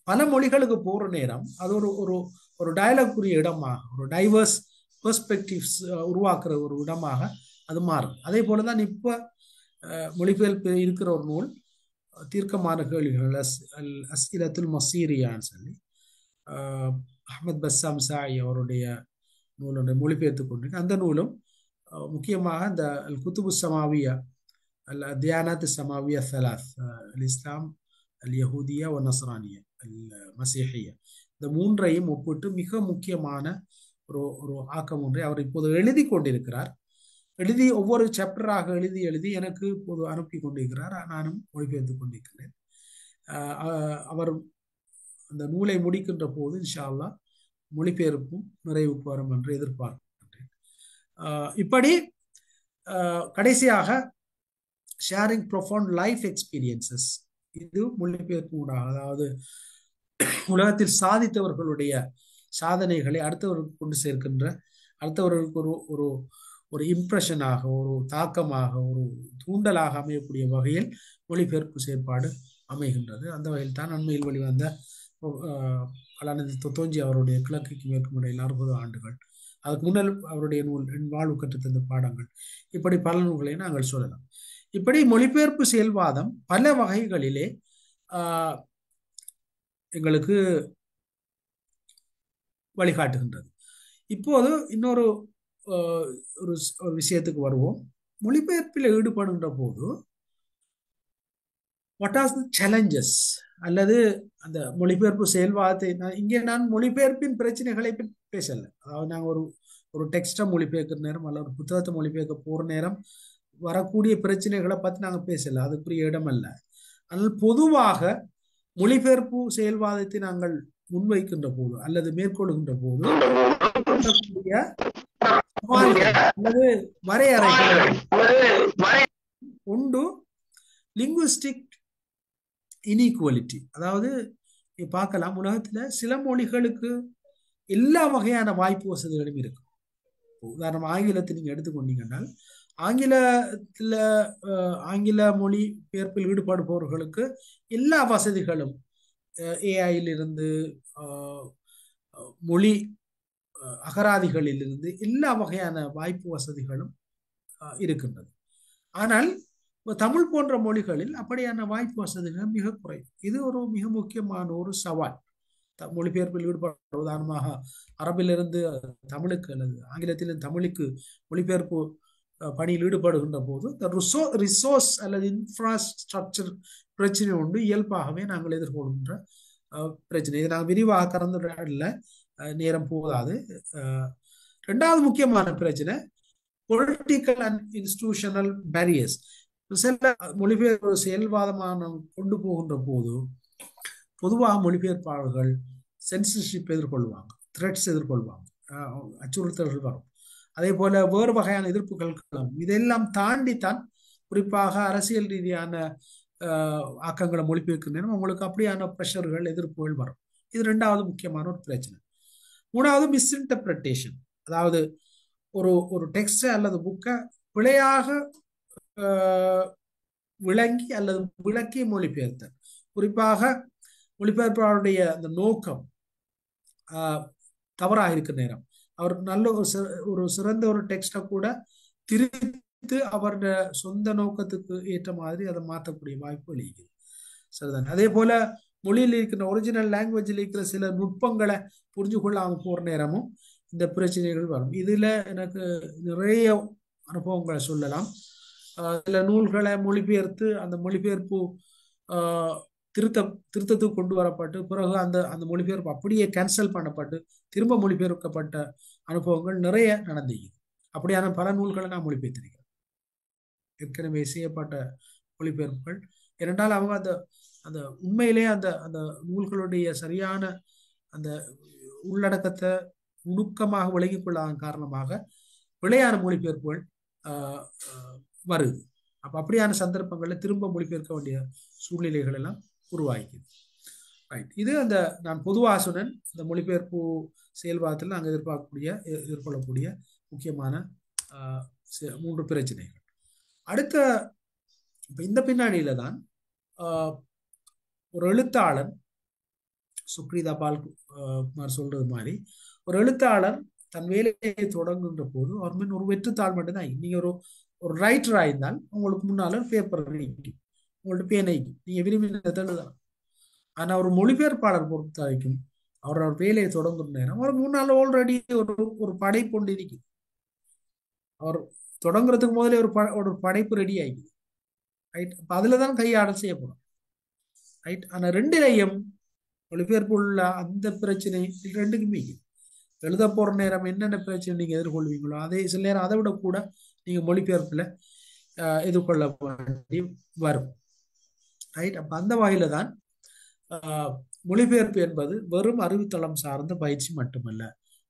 [SPEAKER 2] பல மொழிகளுக்கு போற நேரம் அது ஒரு டயலாக்குரிய இடமாக, ஒரு டைவர்ஸ் பெர்ஸ்பெக்டிவ்ஸ் உருவாக்குற ஒரு இடமாக அது மாறுது. அதே போலதான் இப்ப மொழிபெயர்ப்பு இருக்கிற ஒரு நூல் தீர்க்கமான கேள்விகள், அஸ்இலத்துல் மசீரியான்னு சொல்லி அஹ்மத் பஸ்ஸாம் சாய் அவருடைய நூலுடைய மொழிபெயர்த்து கொண்டிருக்கு. அந்த நூலும் முக்கியமாக இந்த அல் குத்துபு சமாவியா, அல் தியானாத் சமாவியா சலாஸ், அல் இஸ்லாம், அல் யஹூதியா, ஒ நஸ்ரானியா, அல் மசீஹியா, இந்த மூன்றையும் ஒப்பிட்டு மிக முக்கியமான ஒரு ஆக்கம் ஒன்றை அவர் இப்போது எழுதி கொண்டிருக்கிறார். எழுதி ஒவ்வொரு சாப்டராக எழுதி எனக்கு இப்போது அனுப்பி கொண்டிருக்கிறார். நானும் மொழிபெயர்த்து கொண்டிருக்கிறேன். அவர் அந்த நூலை முடிக்கின்ற போது இன்ஷா அல்லாஹ் மொழிபெயர்ப்பும் நிறைவுக்கு வரும் என்று எதிர்பார்க்கின்றேன். இப்படி கடைசியாக ஷேரிங் ப்ரொஃபவுண்ட் லைஃப் எக்ஸ்பீரியன்சஸ், இது மொழிபெயர்ப்பு ஊடாக, அதாவது உலகத்தில் சாதித்தவர்களுடைய சாதனைகளை அடுத்தவர்களுக்கு கொண்டு சேர்க்கின்ற, அடுத்தவர்களுக்கு ஒரு இம்ப்ரெஷனாக, ஒரு தாக்கமாக, ஒரு தூண்டலாக அமையக்கூடிய வகையில் மொழிபெயர்ப்பு செயற்பாடு அமைகின்றது. அந்த வகையில் தான் அண்மையில் வெளிவந்த கலாநிதி தொத்தோஞ்சி அவருடைய கிழக்குக்கு மேற்கும் இடையில் 60 ஆண்டுகள், அதுக்கு முன்னால் அவருடைய நூல் என் வாழ்வு கற்றுத்தந்த பாடங்கள், இப்படி பல நூல்களை நாங்கள் சொல்லலாம். இப்படி மொழிபெயர்ப்பு செயல்வாதம் பல வகைகளிலே எங்களுக்கு வழிகாட்டுகின்றது. இப்போது இன்னொரு ஒரு விஷயத்துக்கு வருவோம். மொழிபெயர்ப்பில் ஈடுபடுகின்ற போது வாட் ஆர் தி சேலஞ்சஸ், அல்லது அந்த மொழிபெயர்ப்பு செயல்வாதத்தை இங்கே நான் மொழிபெயர்ப்பின் பிரச்சனைகளை பற்றி பேசல. அதாவது நாங்கள் ஒரு டெக்ஸ்டை மொழிபெயர்க்கிற நேரம் அல்ல ஒரு புத்தகத்தை மொழிபெயர்க்க போற நேரம் வரக்கூடிய பிரச்சனைகளை பற்றி நாங்கள் பேசல, அதுக்குரிய இடம் அல்ல. ஆனால் பொதுவாக மொழிபெயர்ப்பு செயல்வாதத்தை நாங்கள் முன்வைக்கின்ற போது அல்லது மேற்கொள்கின்ற போது அல்லது வரையறைகள் உண்டு. லிங்குவிஸ்டிக் இன்இக்வாலிட்டி, அதாவது பார்க்கலாம் உலகத்துல சில மொழிகளுக்கு எல்லா வகையான வாய்ப்பு வசதிகளும் இருக்கு. உதாரணம் ஆங்கிலத்தை நீங்க எடுத்துக்கொண்டீங்கன்னா, ஆங்கில மொழி பெயர்ப்பில் ஈடுபடுபவர்களுக்கு எல்லா வசதிகளும் ஏஐயிலிருந்து மொழி அகராதிகளிலிருந்து எல்லா வகையான வாய்ப்பு வசதிகளும் இருக்கின்றது. ஆனால் தமிழ் போன்ற மொழிகளில் அப்படியான வாய்ப்பு வசதிகள் மிக குறைவு. இது ஒரு மிக முக்கியமான ஒரு சவால். மொழிபெயர்ப்பில் ஈடுபடுற, உதாரணமாக அரபிலிருந்து தமிழுக்கு அல்லது ஆங்கிலத்திலிருந்து தமிழுக்கு மொழிபெயர்ப்பு பணியில் ஈடுபடுகின்ற போது இந்த ரிசோர்ஸ் அல்லது இன்ஃப்ராஸ்ட்ரக்சர் பிரச்சனை ஒன்று இயல்பாகவே நாங்கள் எதிர்கொள்கின்ற பிரச்சனை. இதை நாங்கள் விரிவாக கலந்துரையாடல நேரம் போதாது. ரெண்டாவது முக்கியமான பிரச்சனை பொலிட்டிக்கல் அண்ட் இன்ஸ்டிடியூஷனல் பேரியர்ஸ். சில மொழிபெயர்ப்பு செயல்வாதமான கொண்டு போகின்ற போது பொதுவாக மொழிபெயர்ப்பாளர்கள் சென்சர்ஷிப் எதிர்கொள்வாங்க, த்ரெட்ஸ் எதிர்கொள்வாங்க, அச்சுறுத்தல்கள் வரும். அதே போல வேறு வகையான எதிர்ப்புகள் கிளம்பும். இதெல்லாம் தாண்டித்தான் குறிப்பாக அரசியல் ரீதியான ஆக்கங்களை மொழிபெயர்க்கும் நேரம் உங்களுக்கு அப்படியான ப்ரெஷர்கள், எதிர்ப்புகள் வரும். இது ரெண்டாவது முக்கியமான ஒரு பிரச்சனை. மூணாவது மிஸ்இன்டர்பிரட்டேஷன், அதாவது ஒரு டெக்ஸ்ட் அல்லது புக்கை பிழையாக விளங்கி அல்லது விளக்கி மொழிபெயர்த்தல். குறிப்பாக மொழிபெயர்ப்பாளருடைய அந்த நோக்கம் தவறாக இருக்கிற நேரம் அவர் நல்ல ஒரு சிறந்த ஒரு டெக்ஸ்டை கூட திரித்து அவருடைய சொந்த நோக்கத்துக்கு ஏற்ற மாதிரி அதை மாற்றக்கூடிய வாய்ப்பு அளிக்குது. சரிதான். அதே போல மொழியில் இருக்கிற ஒரிஜினல் லாங்குவேஜில் இருக்கிற சில நுட்பங்களை புரிஞ்சு கொள்ளாமல் போற நேரமும் இந்த பிரச்சனைகள் வரும். இதுல எனக்கு நிறைய அனுபவங்களை சொல்லலாம். சில நூல்களை மொழிபெயர்த்து அந்த மொழிபெயர்ப்பு திருத்தத்துக்கு கொண்டு வரப்பட்டு பிறகு அந்த மொழிபெயர்ப்பு அப்படியே கேன்சல் பண்ணப்பட்டு திரும்ப மொழிபெயர்க்கப்பட்ட அனுபவங்கள் நிறைய நடந்தது. அப்படியான பல நூல்களை நான் மொழிபெயர்த்திருக்கிறேன். ஏற்கனவே செய்யப்பட்ட மொழிபெயர்ப்புகள். ஏனென்றால் அவங்க அந்த உண்மையிலே அந்த நூல்களுடைய சரியான அந்த உள்ளடக்கத்தை நுணுக்கமாக விளங்கிக் கொள்ளாத காரணமாக பிழையான மொழிபெயர்ப்புகள் வருது. அப்படியான சந்தர்ப்பங்கள்ல திரும்ப மொழிபெயர்க்க வேண்டிய சூழ்நிலைகள் எல்லாம் உருவாகிக்குது. ரைட். இது நான் பொதுவாக சொன்னேன், இந்த மொழிபெயர்ப்பு செயல்பாட்டில் நாங்கள் எதிர்கொள்ளக்கூடிய முக்கியமான 3 பிரச்சனைகள். அடுத்த இந்த பின்னணியில தான் ஒரு எழுத்தாளர் சுக்ரீதா பால்குமார் சொல்றது மாதிரி ஒரு எழுத்தாளர் தன் வேலையை தொடங்குகின்ற போது அவர் மின் ஒரு வெற்றுத்தாள் மட்டும்தான். நீங்க ஒரு ரைட்டர் ஆயிருந்தால் உங்களுக்கு முன்னால பேப்பர் நீக்கும், உங்கள்ட்ட பேனைக்கும், நீங்க விரும்பினதை எழுதலாம். ஆனா ஒரு மொழிபெயர்ப்பாளர் பொறுத்த வரைக்கும் அவர் வேலையை தொடங்குற நேரம் அவர் முன்னால ஆல்ரெடி ஒரு படைப்பு ஒன்று இருக்குது. அவர் தொடங்குறதுக்கு முதலே ஒரு படைப்பு ரெடி ஆகிக்குது. ரைட். அப்ப அதுலதான் கையாடல் செய்யப்படும். ரைட். ஆனா ரெண்டிலையும் மொழிபெயர்ப்பு உள்ள அந்த பிரச்சனை ரெண்டுக்குமே எழுத போற நேரம் என்னென்ன பிரச்சனை நீங்க எதிர்கொள்வீங்களோ அதே சில நேரம் அதை விட கூட நீங்க மொழிபெயர்ப்புல எதிர்கொள்ள வேண்டி வரும். ரைட். அப்ப அந்த வகையில தான் மொழிபெயர்ப்பு என்பது வெறும் அறிவுத்தளம் சார்ந்த பயிற்சி மட்டுமல்ல,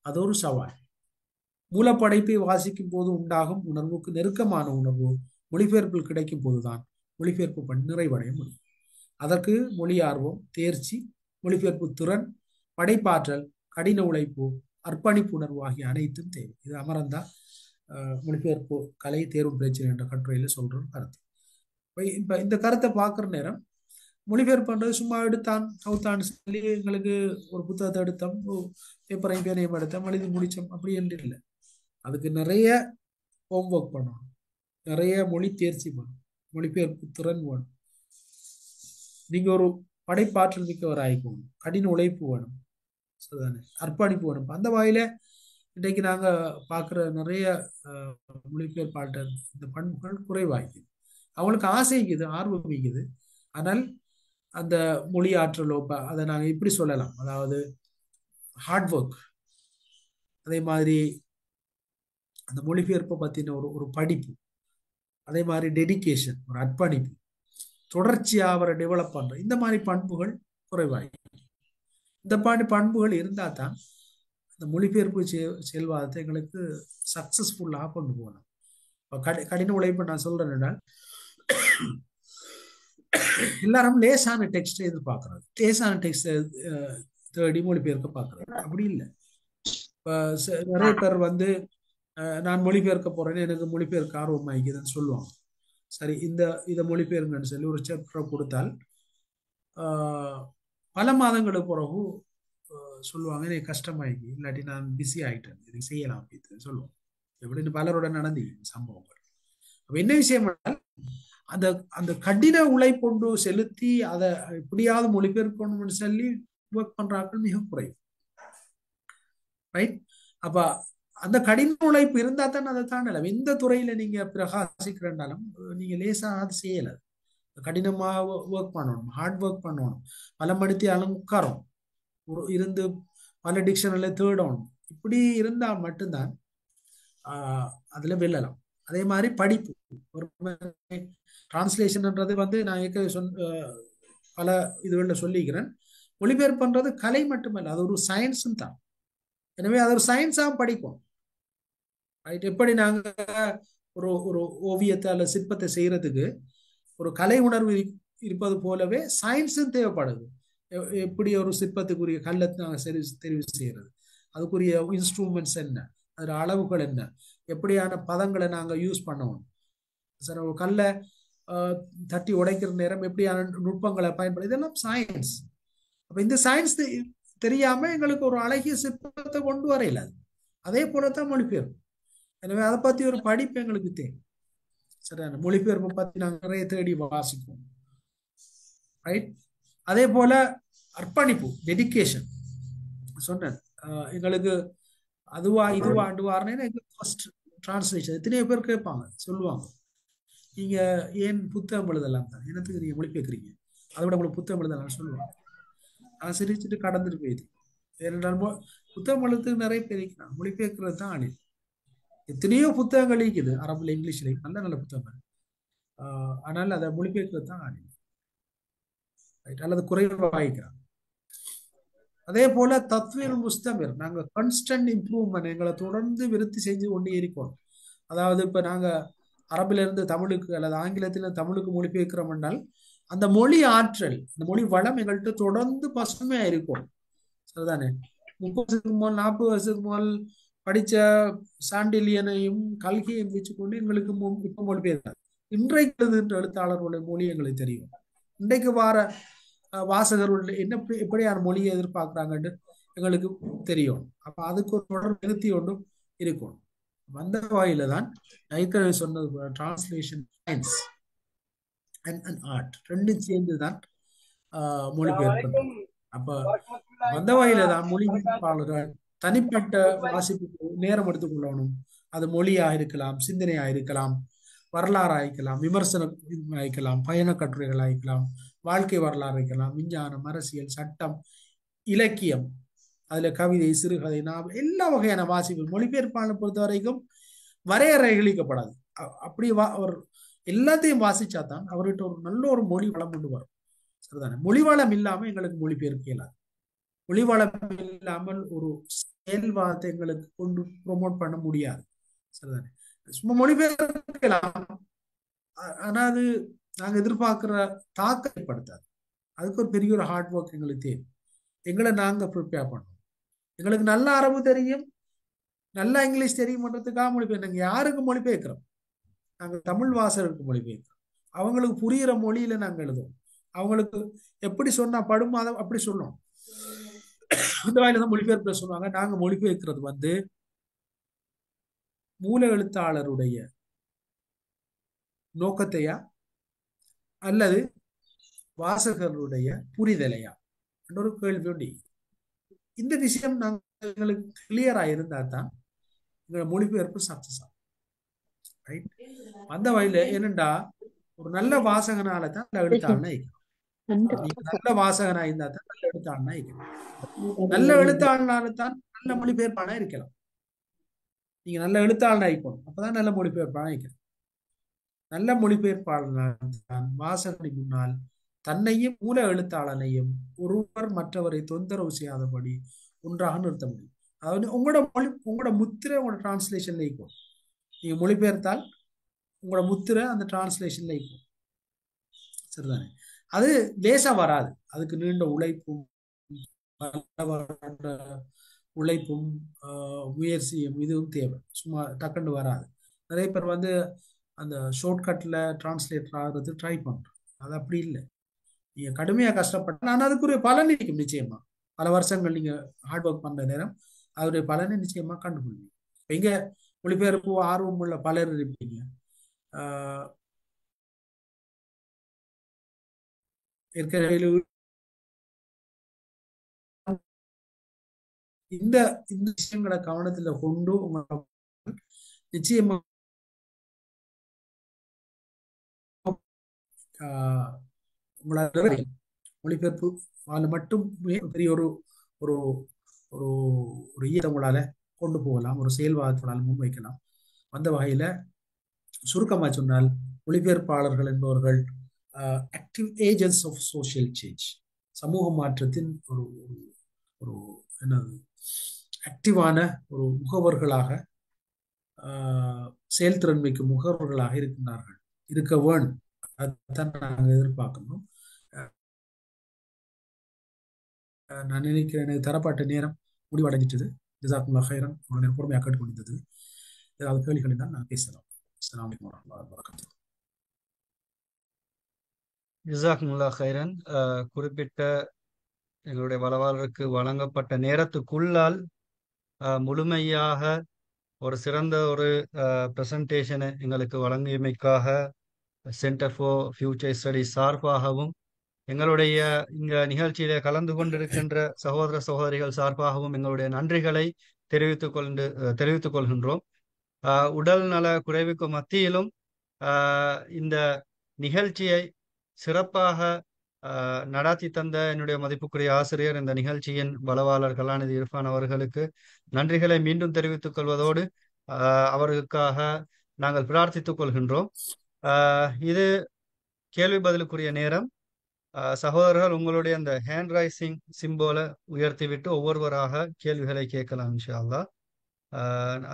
[SPEAKER 2] அது ஒரு சவால். மூலப்படைப்பை வாசிக்கும் போது உண்டாகும் உணர்வுக்கு நெருக்கமான உணர்வு மொழிபெயர்ப்பில் கிடைக்கும் போதுதான் மொழிபெயர்ப்பு பணி நிறைவடைய முடியும். அதற்கு மொழி ஆர்வம், தேர்ச்சி, மொழிபெயர்ப்பு திறன், படைப்பாற்றல், கடின உழைப்பு, அர்ப்பணிப்பு உணர்வு ஆகிய அனைத்தும் தேவை. இது அமரந்தா மொழிபெயர்ப்பு கலை தேர்வு பிரச்சனை என்ற கட்டுரையில சொல்ற கருத்து. இப்ப இந்த கருத்தை பார்க்குற நேரம் மொழிபெயர்ப்புன்றது சும்மா எடுத்தான் கவுத்தான் சொல்லி எங்களுக்கு ஒரு புத்தகத்தை எடுத்தோம், பேப்பரையும் பேனையும் எடுத்தோம், எழுதி முடிச்சோம் அப்படி என்று இல்லை. அதுக்கு நிறைய ஹோம்ஒர்க் பண்ணணும், நிறைய மொழி தேர்ச்சி பண்ணணும், மொழிபெயர்ப்பு திறன் வேணும், நீங்க ஒரு படைப்பாற்றல் மிக்கவர் ஆகிக்கணும், கடின உழைப்பு வேணும், சரிதானே, அர்ப்பணிப்பு வேணும். அந்த வகையில இன்றைக்கு நாங்க பார்க்குற நிறைய மொழிபெயர்ப்பாளர் இந்த பண்புகள் குறைவாகிக்குது. அவங்களுக்கு ஆசைக்குது, ஆர்வம் வைக்குது. ஆனால் அந்த மொழி ஆற்றலோ அதை நாங்க இப்படி சொல்லலாம், அதாவது ஹார்ட் ஒர்க், அதே மாதிரி அந்த மொழிபெயர்ப்பை பத்தின ஒரு படிப்பு, அதே மாதிரி டெடிகேஷன், ஒரு அர்ப்பணிப்பு, தொடர்ச்சியா அவரை டெவலப் பண்ற இந்த மாதிரி பண்புகள் குறைவாகி. இந்த மாதிரி பண்புகள் இருந்தா தான் அந்த மொழிபெயர்ப்பு செயல்வாதத்தை எங்களுக்கு சக்சஸ்ஃபுல்லாக கொண்டு போகலாம். கடின உழைப்பு நான் சொல்றேன்னா எல்லாரும் லேசான டெக்ஸ்ட் எதிர்பார்க்கறது, லேசான டெக்ஸ்ட் தேடி மொழிபெயர்க்க பார்க்கறது. அப்படி இல்லை. இப்ப நிறைய பேர் நான் மொழிபெயர்க்க போறேன்னு எனக்கு மொழிபெயர்க்க ஆர்வம் ஆகிக்குதுன்னு சொல்லுவாங்க. சரி, இதை மொழிபெயர்ங்கன்னு சொல்லி ஒரு சாப்டரை கொடுத்தால் பல மாதங்களுக்கு பிறகு சொல்லுவாங்க எனக்கு கஷ்டமாயிக்கு, இல்லாட்டி நான் பிஸி ஆகிட்டேன், இதை செய்யலாம் அப்படின்னு சொல்லுவோம். எப்படின்னு பலரோட நடந்து சம்பவங்கள். அப்ப என்ன விஷயம், அந்த கடின உழைப்பொண்டு செலுத்தி அதை எப்படியாவது மொழிபெயர்க்கணும்னு சொல்லி ஒர்க் பண்றார்கள் மிக குறைவு. ரைட். அப்ப அந்த கடின உழைப்பு இருந்தா தான் அதை தாண்டல. எந்த துறையில நீங்க பிரகாசிக்கிறனாலும் நீங்க லேசா அது செய்யல. கடினமா ஒர்க் பண்ணணும், ஹார்ட் ஒர்க் பண்ணணும், பல மணித்தியாலும் உட்காரும் இருந்து பல டிக்ஷனரில தேடணும். இப்படி இருந்தா மட்டும்தான் அதுல வெல்லலாம். அதே மாதிரி படிப்பு, ஒரு டிரான்ஸ்லேஷன்ன்றது வந்து நான் பல இதுகளில் சொல்லிக்கிறேன். மொழிபெயர்ப்புன்றது கலை மட்டுமல்ல, அது ஒரு சயின்ஸும் தான். எனவே அது ஒரு சயின்ஸாக படிக்கும். ரைட். எப்படி நாங்க ஒரு ஒரு ஓவியத்தை அல்ல சிற்பத்தை செய்யறதுக்கு ஒரு கலை உணர்வு இருப்பது போலவே சயின்ஸும் தேவைப்படுது. எப்படி ஒரு சிற்பத்துக்குரிய கல்லை நாங்கள் தெரிவு செய்யறது, அதுக்குரிய இன்ஸ்ட்ருமெண்ட்ஸ் என்ன, அதோட அளவுகள் என்ன, எப்படியான பதங்களை நாங்கள் யூஸ் பண்ணணும், சார் ஒரு கல்லை தட்டி உடைக்கிற நேரம் எப்படியான நுட்பங்களை பயன்படுது, இதெல்லாம் சயின்ஸ். அப்ப இந்த சயின்ஸ் தெரியாம எங்களுக்கு ஒரு அழகிய சிற்பத்தை கொண்டு வரையில. அதே போலத்தான் மொழிபெயர்ப்பு. எனவே அதை பத்தி ஒரு படிப்பு எங்களுக்கு தேவை. சரியான மொழிபெயர்ப்பை பத்தி நாங்கள் நிறைய தேடி வாசிப்போம். ரைட். அதே போல அர்ப்பணிப்பு, டெடிகேஷன் சொன்னேன். எங்களுக்கு அதுவா இதுவா அண்டுவாருன்னு ஃபர்ஸ்ட் டிரான்ஸ்லேஷன் எத்தனையோ பேர் கேட்பாங்க, சொல்லுவாங்க, நீங்க ஏன் புத்தகம் எழுதலாம் தான், என்னத்துக்கு நீங்க மொழிபெயர்க்கிறீங்க, அதை விட உங்களுக்கு புத்தகம் எழுதலாம் சொல்லுவாங்க. நான் சிரிச்சுட்டு கடந்துட்டு போயிது. ஏனென்றால் புத்தகம் எழுதுறதுக்கு நிறைய பேர் இருக்கிறாங்க, மொழிபெயர்க்கிறது தான் அணி. எத்தனையோ புத்தகங்கள் இருக்குது, அரபுல இங்கிலீஷ்ல நல்ல நல்ல புத்தகங்கள். ஆனால் அதை மொழிபெயர்க்கிறது தான் அணி, அல்லது குறைவாய்க்கிறாங்க. அதே போல தத்வீர் முஸ்தமிர், நாங்க கான்ஸ்டன்ட் இம்ப்ரூவ்மெண்ட் எங்களை தொடர்ந்து விருத்தி செஞ்சு கொண்டே இருக்கோம். அதாவது இப்ப நாங்க அரபில இருந்து தமிழுக்கு அல்லது ஆங்கிலத்தில தமிழுக்கு மொழிபெயர்க்கிறோம் என்றால் அந்த மொழி ஆற்றல், அந்த மொழி வளம் எங்கள்கிட்ட தொடர்ந்து பசுமையா இருக்கும். சரிதானே? 30 வருஷத்துக்கு முதல் 40 வருஷத்துக்கு முதல் படிச்ச சாண்டிலியனையும் கல்கியையும் வச்சுக்கொண்டு எங்களுக்கு இப்ப மொழிபெயர்க்கிறார். இன்றைக்கு எழுத்தாளர்களுடைய மொழி எங்களுக்கு தெரியும். இன்றைக்கு வார வாசகர்கள் என்ன எப்படியான மொழியை எதிர்பார்க்கிறாங்கன்னு எங்களுக்கு தெரியும். அப்ப அதுக்கு ஒரு தொடர் நிறுத்தி ஒன்றும் இருக்கும். அந்த வகையில தான் ஏற்கனவே சொன்னது டிரான்ஸ்லேஷன் சயின்ஸ் அண்ட் ஆர்ட் ரெண்டும் சேர்ந்துதான் மொழிபெயர்ப்பு. அப்ப அந்த வகையில தான் மொழிபெயர்ப்பாளர்கள் தனிப்பட்ட வாசிப்புக்கு நேரம் எடுத்துக்கொள்ளணும். அது மொழியா இருக்கலாம், சிந்தனையா இருக்கலாம், வரலாறு ஆயிக்கலாம், விமர்சனம் ஆயிக்கலாம், பயண கட்டுரைகள் ஆயிக்கலாம், வாழ்க்கை வரலாறு இருக்கலாம், விஞ்ஞானம், அரசியல், சட்டம், இலக்கியம், அதுல கவிதை, சிறுகதை, நாவல், எல்லா வகையான வாசிப்பு. மொழிபெயர்ப்பாளர் பொறுத்த வரைக்கும் வரையறைகளிக்கப்படாது. அப்படி அவர் எல்லாத்தையும் வாசிச்சா தான் அவர்கிட்ட ஒரு நல்ல ஒரு மொழி வளம் கொண்டு வரும். சரிதானே? மொழி வளம் இல்லாம எங்களுக்கு மொழிபெயர்க்க இயலாது. மொழி வளம் இல்லாமல் ஒரு செயல்வாதத்தை எங்களுக்கு கொண்டு ப்ரொமோட் பண்ண முடியாது. சரிதானே? சும்மா மொழிபெயர்க்கலாம், ஆனா அது நாங்க எதிர்பார்க்கிற தாக்கத்தை படுத்தாது. அதுக்கு ஒரு பெரிய ஒரு ஹார்ட் ஒர்க் எங்களுக்கு தேவை. எங்களை நாங்க ப்ரிப்பேர் பண்ணணும். எங்களுக்கு நல்ல அரபு தெரியும், நல்லா இங்கிலீஷ் தெரியும்ன்றதுக்காக மொழிபெயர். நாங்க யாருக்கு மொழிபெயர்க்கிறோம்? நாங்க தமிழ் வாசகருக்கு மொழிபெயர்க்கிறோம். அவங்களுக்கு புரிகிற மொழியில நாங்க எழுதுவோம். அவங்களுக்கு எப்படி சொன்னா படும் அதை அப்படி சொல்லணும். இந்த வகையில தான் மொழிபெயர்ப்பு சொல்லுவாங்க. நாங்க மொழிபெயர்க்கிறது வந்து மூல எழுத்தாளருடைய நோக்கத்தையா அல்லது வாசகர்களுடைய புரிதலையா ஒரு கேள்வி உண்டு. இந்த விஷயம் எங்களுக்கு கிளியரா இருந்தா தான் எங்களோட மொழிபெயர்ப்பு சக்சஸ் ஆகும். ரைட். அந்த வகையில என்னண்டா ஒரு நல்ல வாசகனால தான் நல்ல எழுத்தாளனா இருக்கணும். நீங்க நல்ல வாசகனா இருந்தா தான் நல்ல எழுத்தாளனா இருக்கணும். நல்ல எழுத்தாளனால தான் நல்ல மொழிபெயர்ப்பானா இருக்கலாம். நீங்க நல்ல எழுத்தாளனா இருக்கணும், அப்பதான் நல்ல மொழிபெயர்ப்பானா இருக்கணும். நல்ல மொழிபெயர்ப்பாளனால் தான் வாசகனை முன்னால் தன்னையும் மூல எழுத்தாளனையும் ஒருவர் மற்றவரை தொந்தரவு செய்யாதபடி ஒன்றாக நிறுத்த முடியும். அதாவது உங்களோட முத்திரை உங்களோட டிரான்ஸ்லேஷன்ல இருக்கும். நீங்க மொழிபெயர்த்தால் உங்களோட முத்திரை அந்த டிரான்ஸ்லேஷன்ல இருக்கும். சரிதானே? அது லேசா வராது. அதுக்கு நீண்ட உழைப்பும் உழைப்பும் முயற்சியும் இதுவும் தேவை. சும்மா டக்குன்னு வராது. நிறைய பேர் வந்து அந்த ஷார்ட்கட்ல டிரான்ஸ்லேட்டர் ஆகிறது ட்ரை பண்றோம். அது அப்படி இல்லை. நீங்க கடுமையா கஷ்டப்பட்ட ஆனால் அதுக்குரிய பலன் இருக்கும். நிச்சயமா பல வருஷங்கள் நீங்க ஹார்ட் ஒர்க் பண்ற நேரம் அதோடைய பலனை நிச்சயமா கண்டுபிடிங்க. இங்க மொழிபெயர்ப்பு ஆர்வம் உள்ள பலர் இருப்பீங்க. ஏற்கனவே இந்த இந்த விஷயங்களை கவனத்துல கொண்டு நிச்சயமா உங்களால் மொழிபெயர்ப்பு அதில் மட்டுமே பெரிய ஒரு ஒரு ஒரு ஒரு ஈரத்தை உங்களால கொண்டு போகலாம், ஒரு செயல்வாதங்களால் முன்வைக்கலாம். அந்த வகையில சுருக்கமாக சொன்னால் மொழிபெயர்ப்பாளர்கள் என்பவர்கள் active agents of social change, சமூக மாற்றத்தின் ஒரு ஒரு என்னது ஆக்டிவான ஒரு முகவர்களாக, செயல்திறன் மிக்க முகவர்களாக இருக்கின்றார்கள், இருக்க வேணும். அதான் நாங்கள் எதிர்பார்க்கணும். நான் நினைக்கிறேன் எனக்கு தரப்பட்ட நேரம் முடிவடைஞ்சிட்டது. ஜஸாக்குல்லாஹ் ஹைரன். உங்களை பொறுமையாக கேட்டுக்கொண்டிருந்தது. ஏதாவது கேள்விகள் இருந்தால் நான் பேசலாம். அஸ்ஸலாமு அலைக்கும் வரஹ்மத்துல்லாஹி வபரகாத்துஹு.
[SPEAKER 1] ஜஸாக்குமுல்லாஹ் ஹைரன். குறிப்பிட்ட எங்களுடைய வளவாளருக்கு வழங்கப்பட்ட நேரத்துக்குள்ளால் முழுமையாக ஒரு சிறந்த ஒரு பிரசன்டேஷனை எங்களுக்கு வழங்கியமைக்காக சென்டர் ஃபார் ஃபியூச்சர் ஸ்டடிஸ் சார்பாகவும் எங்களுடைய இந்த நிகழ்ச்சியிலே கலந்து கொண்டிருக்கின்ற சகோதர சகோதரிகள் சார்பாகவும் எங்களுடைய நன்றிகளை தெரிவித்துக் கொள்கின்றோம். உடல் நல குறைவுக்கு மத்தியிலும் இந்த நிகழ்ச்சியை சிறப்பாக நடாத்தி தந்த என்னுடைய மதிப்புக்குரிய ஆசிரியர், இந்த நிகழ்ச்சியின் வளவாளர் கலாநிதி இர்ஃபான் அவர்களுக்கு நன்றிகளை மீண்டும் தெரிவித்துக் கொள்வதோடு அவர்களுக்காக நாங்கள் பிரார்த்தித்துக் கொள்கின்றோம். இது கேள்வி பதிலுக்குரிய நேரம். சகோதரர்கள் உங்களுடைய அந்த ஹேண்ட் ரைசிங் சிம்போலை உயர்த்திவிட்டு ஒவ்வொருவராக கேள்விகளை கேட்கலாம் இன்ஷா அல்லாஹ்.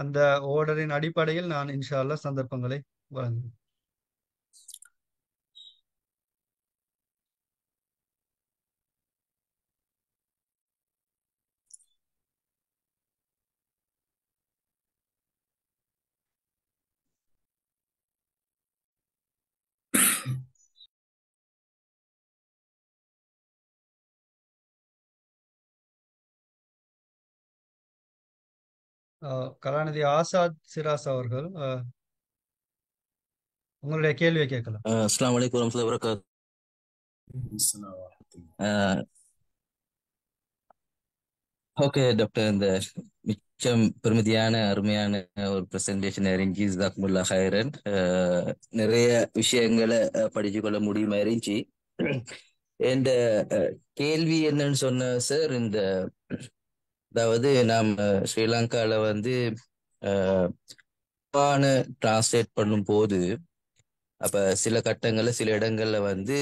[SPEAKER 1] அந்த ஓர்டரின் அடிப்படையில் நான் இன்ஷா அல்லாஹ் சந்தர்ப்பங்களை வழங்குவேன். கலாநிதி ஆசாத் சிராஸ் அவர்கள் உங்களுடைய கேள்வியை கேட்கலாம்.
[SPEAKER 3] அஸ்ஸலாமு அலைக்கும் வரஹ்மத்துல்லாஹி வபரகாத்துஹு.
[SPEAKER 2] அஸ்ஸலாமு அலைக்கும்.
[SPEAKER 3] ஓகே டாக்டர், இந்த மிச்சம் பெருமதியான அருமையான ஒரு பிரசன்டேஷன் இருந்துச்சு. ஜஸாக்குமுல்லாஹ் ஹைரன். நிறைய விஷயங்களை படிச்சு கொள்ள முடியுமா இருந்துச்சு. என்ற கேள்வி என்னன்னு சொன்ன சார், இந்த அதாவது நாம் ஸ்ரீலங்கால வந்து டிரான்ஸ்லேட் பண்ணும் போது அப்ப சில கட்டங்கள்ல சில இடங்கள்ல வந்து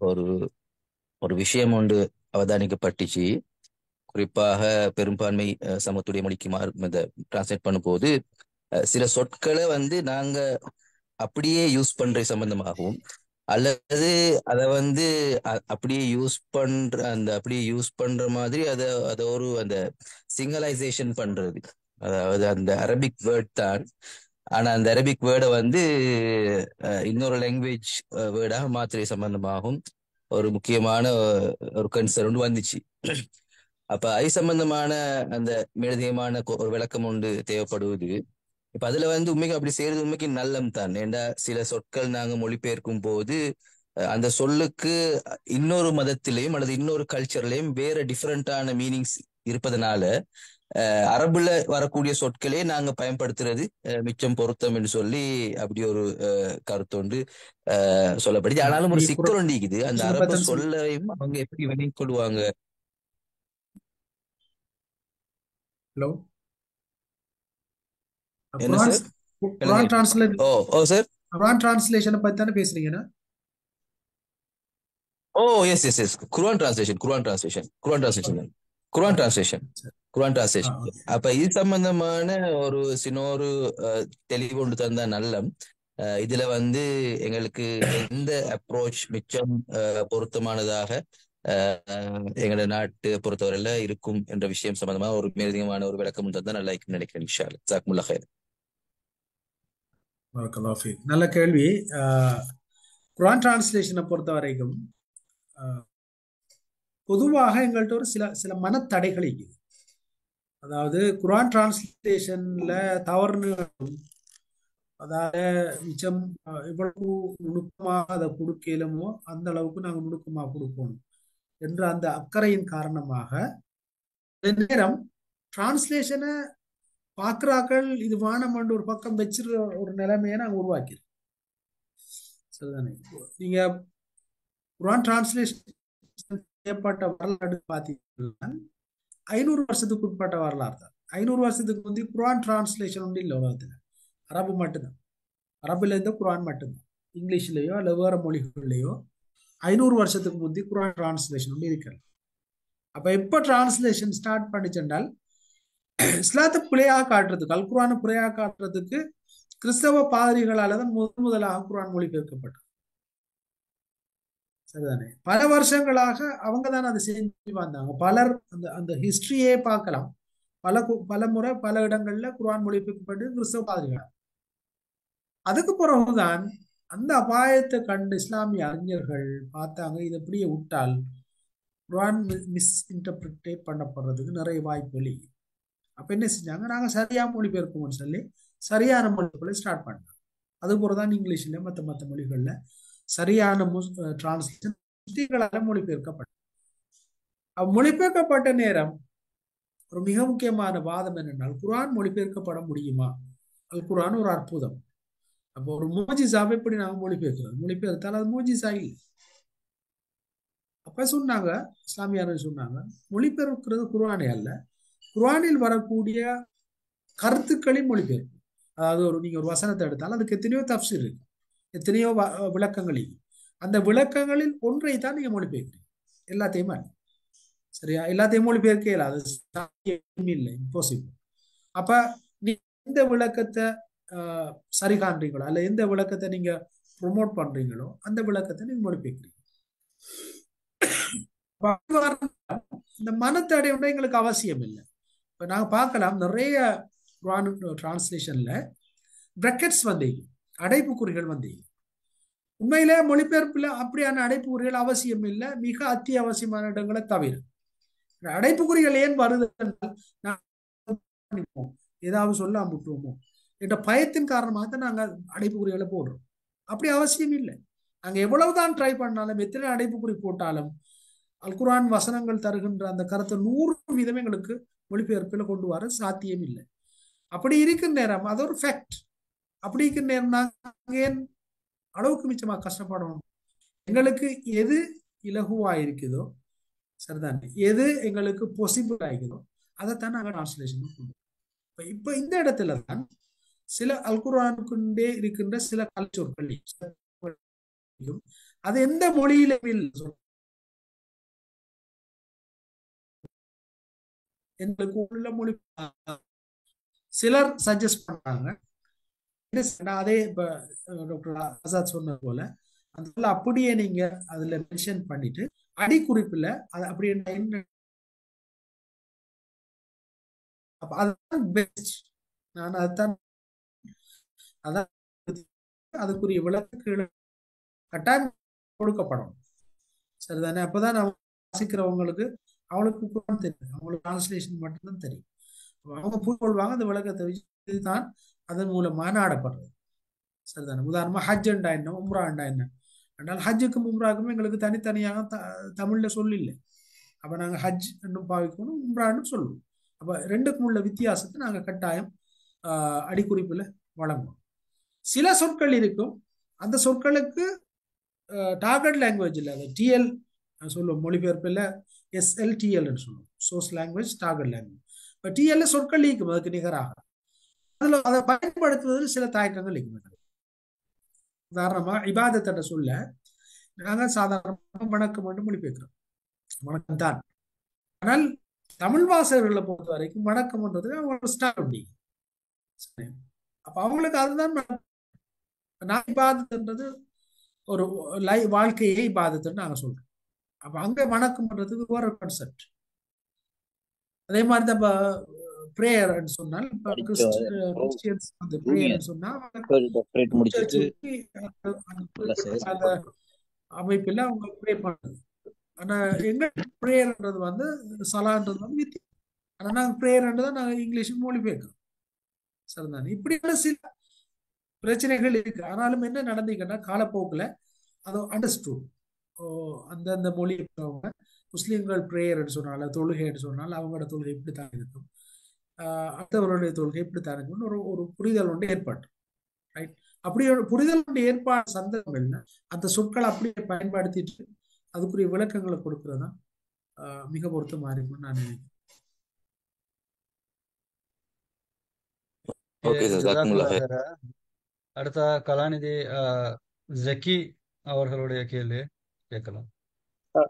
[SPEAKER 3] ஒரு ஒரு விஷயம் ஒன்று அவதானிக்கப்பட்டுச்சு. குறிப்பாக பெரும்பான்மை சமத்துடைய மொழிக்கு இந்த டிரான்ஸ்லேட் பண்ணும் போது சில சொற்களை வந்து நாங்க அப்படியே யூஸ் பண்ற சம்பந்தமாகவும், அல்லது அதை வந்து அப்படியே யூஸ் பண்ற அப்படியே யூஸ் பண்ற மாதிரி அதை ஒரு அந்த சிங்கலைசேஷன் பண்றது. அதாவது அந்த அரபிக் வேர்ட் தான், ஆனா அந்த அரபிக் வேர்டை வந்து இன்னொரு லாங்குவேஜ் வேர்டாக மாத்திரை சம்பந்தமாகவும் ஒரு முக்கியமான ஒரு கன்சர்ன் வந்துச்சு. அப்ப அது சம்பந்தமான அந்த மேலதிகமான ஒரு விளக்கம் ஒன்று தேவைப்படுவது. இப்ப அதுல வந்து உண்மைக்கு அப்படி செய்யறது உண்மைக்கு நல்லம் தான். ஏண்டா சில சொற்கள் நாங்க மொழிபெயர்க்கும் போது அந்த சொல்லுக்கு இன்னொரு மதத்திலையும் அல்லது இன்னொரு கல்ச்சர்லயும் வேற டிஃப்ரெண்டான மீனிங்ஸ் இருப்பதனால அரபுல வரக்கூடிய சொற்களே நாங்க பயன்படுத்துறது மிச்சம் பொருத்தம் என்று சொல்லி அப்படி ஒரு கருத்தொண்டு சொல்லப்படுது. ஆனாலும் ஒரு சிக்கல் ஒண்டிக்குது. அந்த அரபு சொல்லையும் அவங்க எப்படி வெளிக்கொள்வாங்க?
[SPEAKER 2] ஹலோ,
[SPEAKER 3] என்ன சார்?
[SPEAKER 2] குர்ஆன் டிரான்ஸ்லேஷன்.
[SPEAKER 3] ஓ சார்,
[SPEAKER 2] குர்ஆன் டிரான்ஸ்லேஷனை பத்தி தானே பேசுறீங்கன்னா?
[SPEAKER 3] ஓ எஸ் எஸ் எஸ், குர்ஆன் டிரான்ஸ்லேஷன். அப்ப இது சம்பந்தமான ஒரு சின்னொரு தெளிவு ஒன்று தந்தா நல்லம். இதுல வந்து எங்களுக்கு எந்த அப்ரோச் மிச்சம் பொருத்தமானதாக எங்களோட நாட்டு பொறுத்தவரையில இருக்கும் என்ற விஷயம் சம்பந்தமா ஒரு மேலதிகமான ஒரு விளக்கம் தந்தா நல்லா இருக்குன்னு நினைக்கிறேன். இன்ஷா அல்லாஹ். ஜஸாக்குமுல்லாஹ் ஹைர்.
[SPEAKER 2] பரக்கல்லாஹு ஃபீக். நல்ல கேள்வி. குர்ஆன் டிரான்ஸ்லேஷனை பொறுத்த வரைக்கும் பொதுவாக எங்கள்கிட்ட ஒரு சில மனத்தடைகள் இருக்குது. அதாவது குர்ஆன் டிரான்ஸ்லேஷன்ல தவறுன்னு, அதாவது மிச்சம் எவ்வளவு நுணுக்கமாக அதை கொடுக்கலுமோ அந்த அளவுக்கு நாங்கள் நுணுக்கமாக கொடுக்கணும் என்ற அந்த அக்கறையின் காரணமாக நேரம் டிரான்ஸ்லேஷனை பாக்குறாக்கள் இது வானமண்டு ஒரு பக்கம் வச்சிருக்க ஒரு நிலைமையை நாங்க உருவாக்கிறோம். சரிதானே? நீங்க குர்ஆன் டிரான்ஸ்லேஷன் செய்யப்பட்ட வரலாறு பார்த்தீங்கன்னா 500 வருஷத்துக்கு உட்பட்ட வரலாறு தான். 500 வருஷத்துக்கு முந்தி குர்ஆன் டிரான்ஸ்லேஷன் ஒன்று இல்லை உலகத்துல. அரபு மட்டும்தான். அரபுல இருந்து குர்ஆன் மட்டும்தான். இங்கிலீஷ்லயோ அல்ல வேற மொழிகள்லயோ 500 வருஷத்துக்கு முந்தி குர்ஆன் டிரான்ஸ்லேஷன் ஒன்று இருக்கிறது. அப்ப எப்ப டிரான்ஸ்லேஷன் ஸ்டார்ட் பண்ணிச்சென்றால் இஸ்லாத்தை பிழையாக காட்டுறதுக்கு, அல் குர்ஆனை பிழையாக காட்டுறதுக்கு கிறிஸ்தவ பாதிரிகளால தான் முதலாக குர்ஆன் மொழிபெயர்க்கப்பட்டது. சரிதானே? பல வருஷங்களாக அவங்க தான் அதை செஞ்சு வந்தாங்க. பலர் அந்த அந்த ஹிஸ்டரியே பார்க்கலாம். பல முறை பல இடங்கள்ல குர்ஆன் மொழிபெயர்க்கப்பட்டு கிறிஸ்தவ பாதிரிகள். அதுக்கு பிறகுதான் அந்த அபாயத்தை கண்டு இஸ்லாமிய அறிஞர்கள் பார்த்தாங்க, இது எப்படியே விட்டால் குர்ஆன் மிஸ் இன்டர்பிரிட்டேட் பண்ணப்படுறதுக்கு நிறைய வாய்ப்பு. அப்ப என்ன செஞ்சாங்க, நாங்க சரியா மொழிபெயர்ப்போம்னு சொல்லி சரியான மொழிகளை ஸ்டார்ட் பண்ணாங்க. அது போலதான் இங்கிலீஷ்ல மற்ற மொழிகள்ல சரியான டிரான்ஸ்லேஷன் மொழிபெயர்க்கப்பட்ட. மொழிபெயர்க்கப்பட்ட நேரம் ஒரு மிக முக்கியமான வாதம் என்னென்னால், குர்ஆன் மொழிபெயர்க்கப்பட முடியுமா? அல் குர்ஆன் ஒரு அற்புதம். அப்போ ஒரு மோஜிசாவை எப்படி நாங்க மொழிபெயர்க்கிறோம்? மொழிபெயர்த்தால் அது மோஜிசா இல்லை. அப்ப சொன்னாங்க, இஸ்லாமியர்கள் சொன்னாங்க, மொழிபெயர்க்கிறது குர்ஆனே அல்ல, குர்ஆனில் வரக்கூடிய கருத்துக்களின் மொழிபெயர்ப்பு. அதாவது நீங்க ஒரு வசனத்தை எடுத்தாலும் அதுக்கு எத்தனையோ தஃப்சீர் இருக்கு, எத்தனையோ விளக்கங்கள் இருக்கு. அந்த விளக்கங்களில் ஒன்றை தான் நீங்க மொழிபெயர்க்கிறீங்க, எல்லாத்தையுமே. சரியா? எல்லாத்தையும் மொழிபெயர்க்க இயலாது, இல்லை, இம்பாசிபிள். அப்ப நீங்க எந்த விளக்கத்தை சரி காண்றீங்களோ அல்ல எந்த விளக்கத்தை நீங்க ப்ரொமோட் பண்றீங்களோ அந்த விளக்கத்தை நீங்க மொழிபெயர்க்கிறீங்க. இந்த மனத்தடை ஒன்று எங்களுக்கு அவசியம் இல்லை. இப்ப நாங்க பார்க்கலாம், நிறைய டிரான்ஸ்லேஷன்ல பிராக்கெட்ஸ் வந்தீங்க, அடைப்புக்குறிகள் வந்தீங்க. உண்மையிலே மொழிபெயர்ப்புல அப்படியான அடைப்புக்குறிகள் அவசியம் இல்லை, மிக அத்தியாவசியமான இடங்களை தவிர. அடைப்புக்குறிகள் ஏன் வருது? ஏதாவது சொல்ல விட்டுருவோமோ என்ற பயத்தின் காரணமாக தான் நாங்க அடைப்புக்குறிகளை போடுறோம். அப்படி அவசியம் இல்லை. நாங்க எவ்வளவுதான் ட்ரை பண்ணாலும், எத்தனை அடைப்புக்குறி போட்டாலும், அல் குர்ஆன் வசனங்கள் தருகின்ற அந்த கருத்தை 100% எங்களுக்கு மொழிபெயர்ப்பில் கொண்டு வர சாத்தியம் இல்லை. அப்படி இருக்கிற நேரம் அது ஒரு ஃபேக்ட். அப்படி இருக்கிற நேரம் நாங்க ஏன் அளவுக்கு மிச்சமா கஷ்டப்படணும்? எங்களுக்கு எது இலகுவா இருக்குதோ, சரிதான், எது எங்களுக்கு பாசிபிள் ஆகிக்குதோ அதைத்தான் நாங்கள் டிரான்ஸ்லேஷன் பண்ணுவோம். இப்ப இந்த இடத்துல தான் சில அல் குர்ஆனுக்குண்டே இருக்கின்ற சில கலைச்சொற்கள் அது எந்த மொழியிலும் இல்லை, எங்களுக்கு உள்ள மொழி சிலர் சஜஸ்ட் பண்றாங்க. அதே இப்ப டாக்டர் ஆசாத் சொன்னது போல அந்த அப்படியே நீங்க அதுல மென்ஷன் பண்ணிட்டு அடிக்குறிப்புல அது அப்படியே அதுதான் பெஸ்ட். நான் அதான் அதுக்குரிய விளக்குகள் கட்டாயம் கொடுக்கப்படும். சரிதானே? அப்பதான் அவங்க வாசிக்கிறவங்களுக்கு அவங்களுக்கு குர்ஆன் தெரியும், அவங்களுக்கு டிரான்ஸ்லேஷன் மட்டும்தான் தெரியும். அவங்க புரிஞ்சுக்கொள்வாங்க அந்த விளக்கத்தை வச்சு. இதுதான் அதன் மூலமா நாடப்படுறது. சரிதானே? உதாரணமா ஹஜ் என்றா என்ன, உம்ரா என்றா என்ன என்றால், ஹஜ்ஜுக்கும் உம்ராக்கும் எங்களுக்கு தனித்தனியாக தமிழ்ல சொல்லில்லை. அப்ப நாங்க ஹஜ் என்றும் பாவிக்கணும், உம்ரான்னு சொல்லுவோம். அப்ப ரெண்டுக்கும் உள்ள வித்தியாசத்தை நாங்க கட்டாயம் அடிக்குறிப்புல வழங்குவோம். சில சொற்கள் இருக்கும், அந்த சொற்களுக்கு டார்கெட் லாங்குவேஜ் அதை டிஎல் சொல்லுவோம், மொழிபெயர்ப்பில் SLTL சொல்லுவோம், சோர்ஸ் லாங்குவேஜ் டார்கெட் லாங்குவேஜ். இப்போ டிஎல்ல சொற்கள் இருக்கும் அதுக்கு நிகராக, அதுல அதை பயன்படுத்துவதில் சில தயக்கங்கள் இருக்கும். உதாரணமா இபாதத்தை சொல்ல நாங்கள் சாதாரண வணக்கம் மட்டும் மொழிபெயர்க்கிறோம், வணக்கம் தான். ஆனால் தமிழ் வாசகர்களை பொறுத்த வரைக்கும் வணக்கம்ன்றது அவங்க ஸ்டார்ட் பண்ணி, அப்ப அவங்களுக்கு அதுதான் நான் இபாதத்துன்றது ஒரு வாழ்க்கையை இபாதத்துன்னு நாங்க சொல்றோம். அப்ப அங்க வணக்கம் பண்றதுக்கு ஒரு கான்செப்ட். அதே மாதிரி தான் பிரேயர் சொன்னால் கிறிஸ்டியன்ஸ் வந்து பிரேயர் சொன்னா அமைப்புல அவங்க ப்ரே பண்றது. ஆனா எங்க பிரேயர்ன்றது வந்து சலான்றது வந்து வித்தியாசம். ஆனா நாங்க பிரேயர்ன்றதை நாங்க இங்கிலீஷ் மொழிபெயர்க்கிறோம். சரிதானே? இப்படியான சில பிரச்சனைகள் இருக்கு. ஆனாலும் என்ன நடந்தீங்கன்னா காலப்போக்கில் அதை அண்டர்ஸ்டூட், அந்தந்த மொழி முஸ்லீம்கள் ப்ரேயர்னு சொன்னால் தொழுகைன்னு சொன்னால் அவங்களோட தொழுகை இப்படித்தான் இருக்கும், அடுத்தவர்களுடைய தொழுகை இப்படித்தான் இருக்கும்னு ஒரு ஒரு புரிதல் ஒன்று ஏற்பட்டு, ரைட்? அப்படி ஒரு புரிதல் ஒன்று ஏற்பாடு சந்தர்ப்பங்கள்ல அந்த சொற்களை அப்படியே பயன்படுத்திட்டு அதுக்குரிய விளக்கங்களை கொடுக்கறது தான் மிக பொருத்தமா இருக்கும்னு நான் நினைக்கிறேன்.
[SPEAKER 3] ஓகே சார், ஜஸாக்குமுல்லாஹ்
[SPEAKER 1] ஜஸாக்குல்லாஹ்
[SPEAKER 3] ஹைர்.
[SPEAKER 1] ஹைரா. அடுத்த கலாநிதி ஜக்கி அவர்களுடைய கேள்வி கேட்கலாம்.
[SPEAKER 4] சார்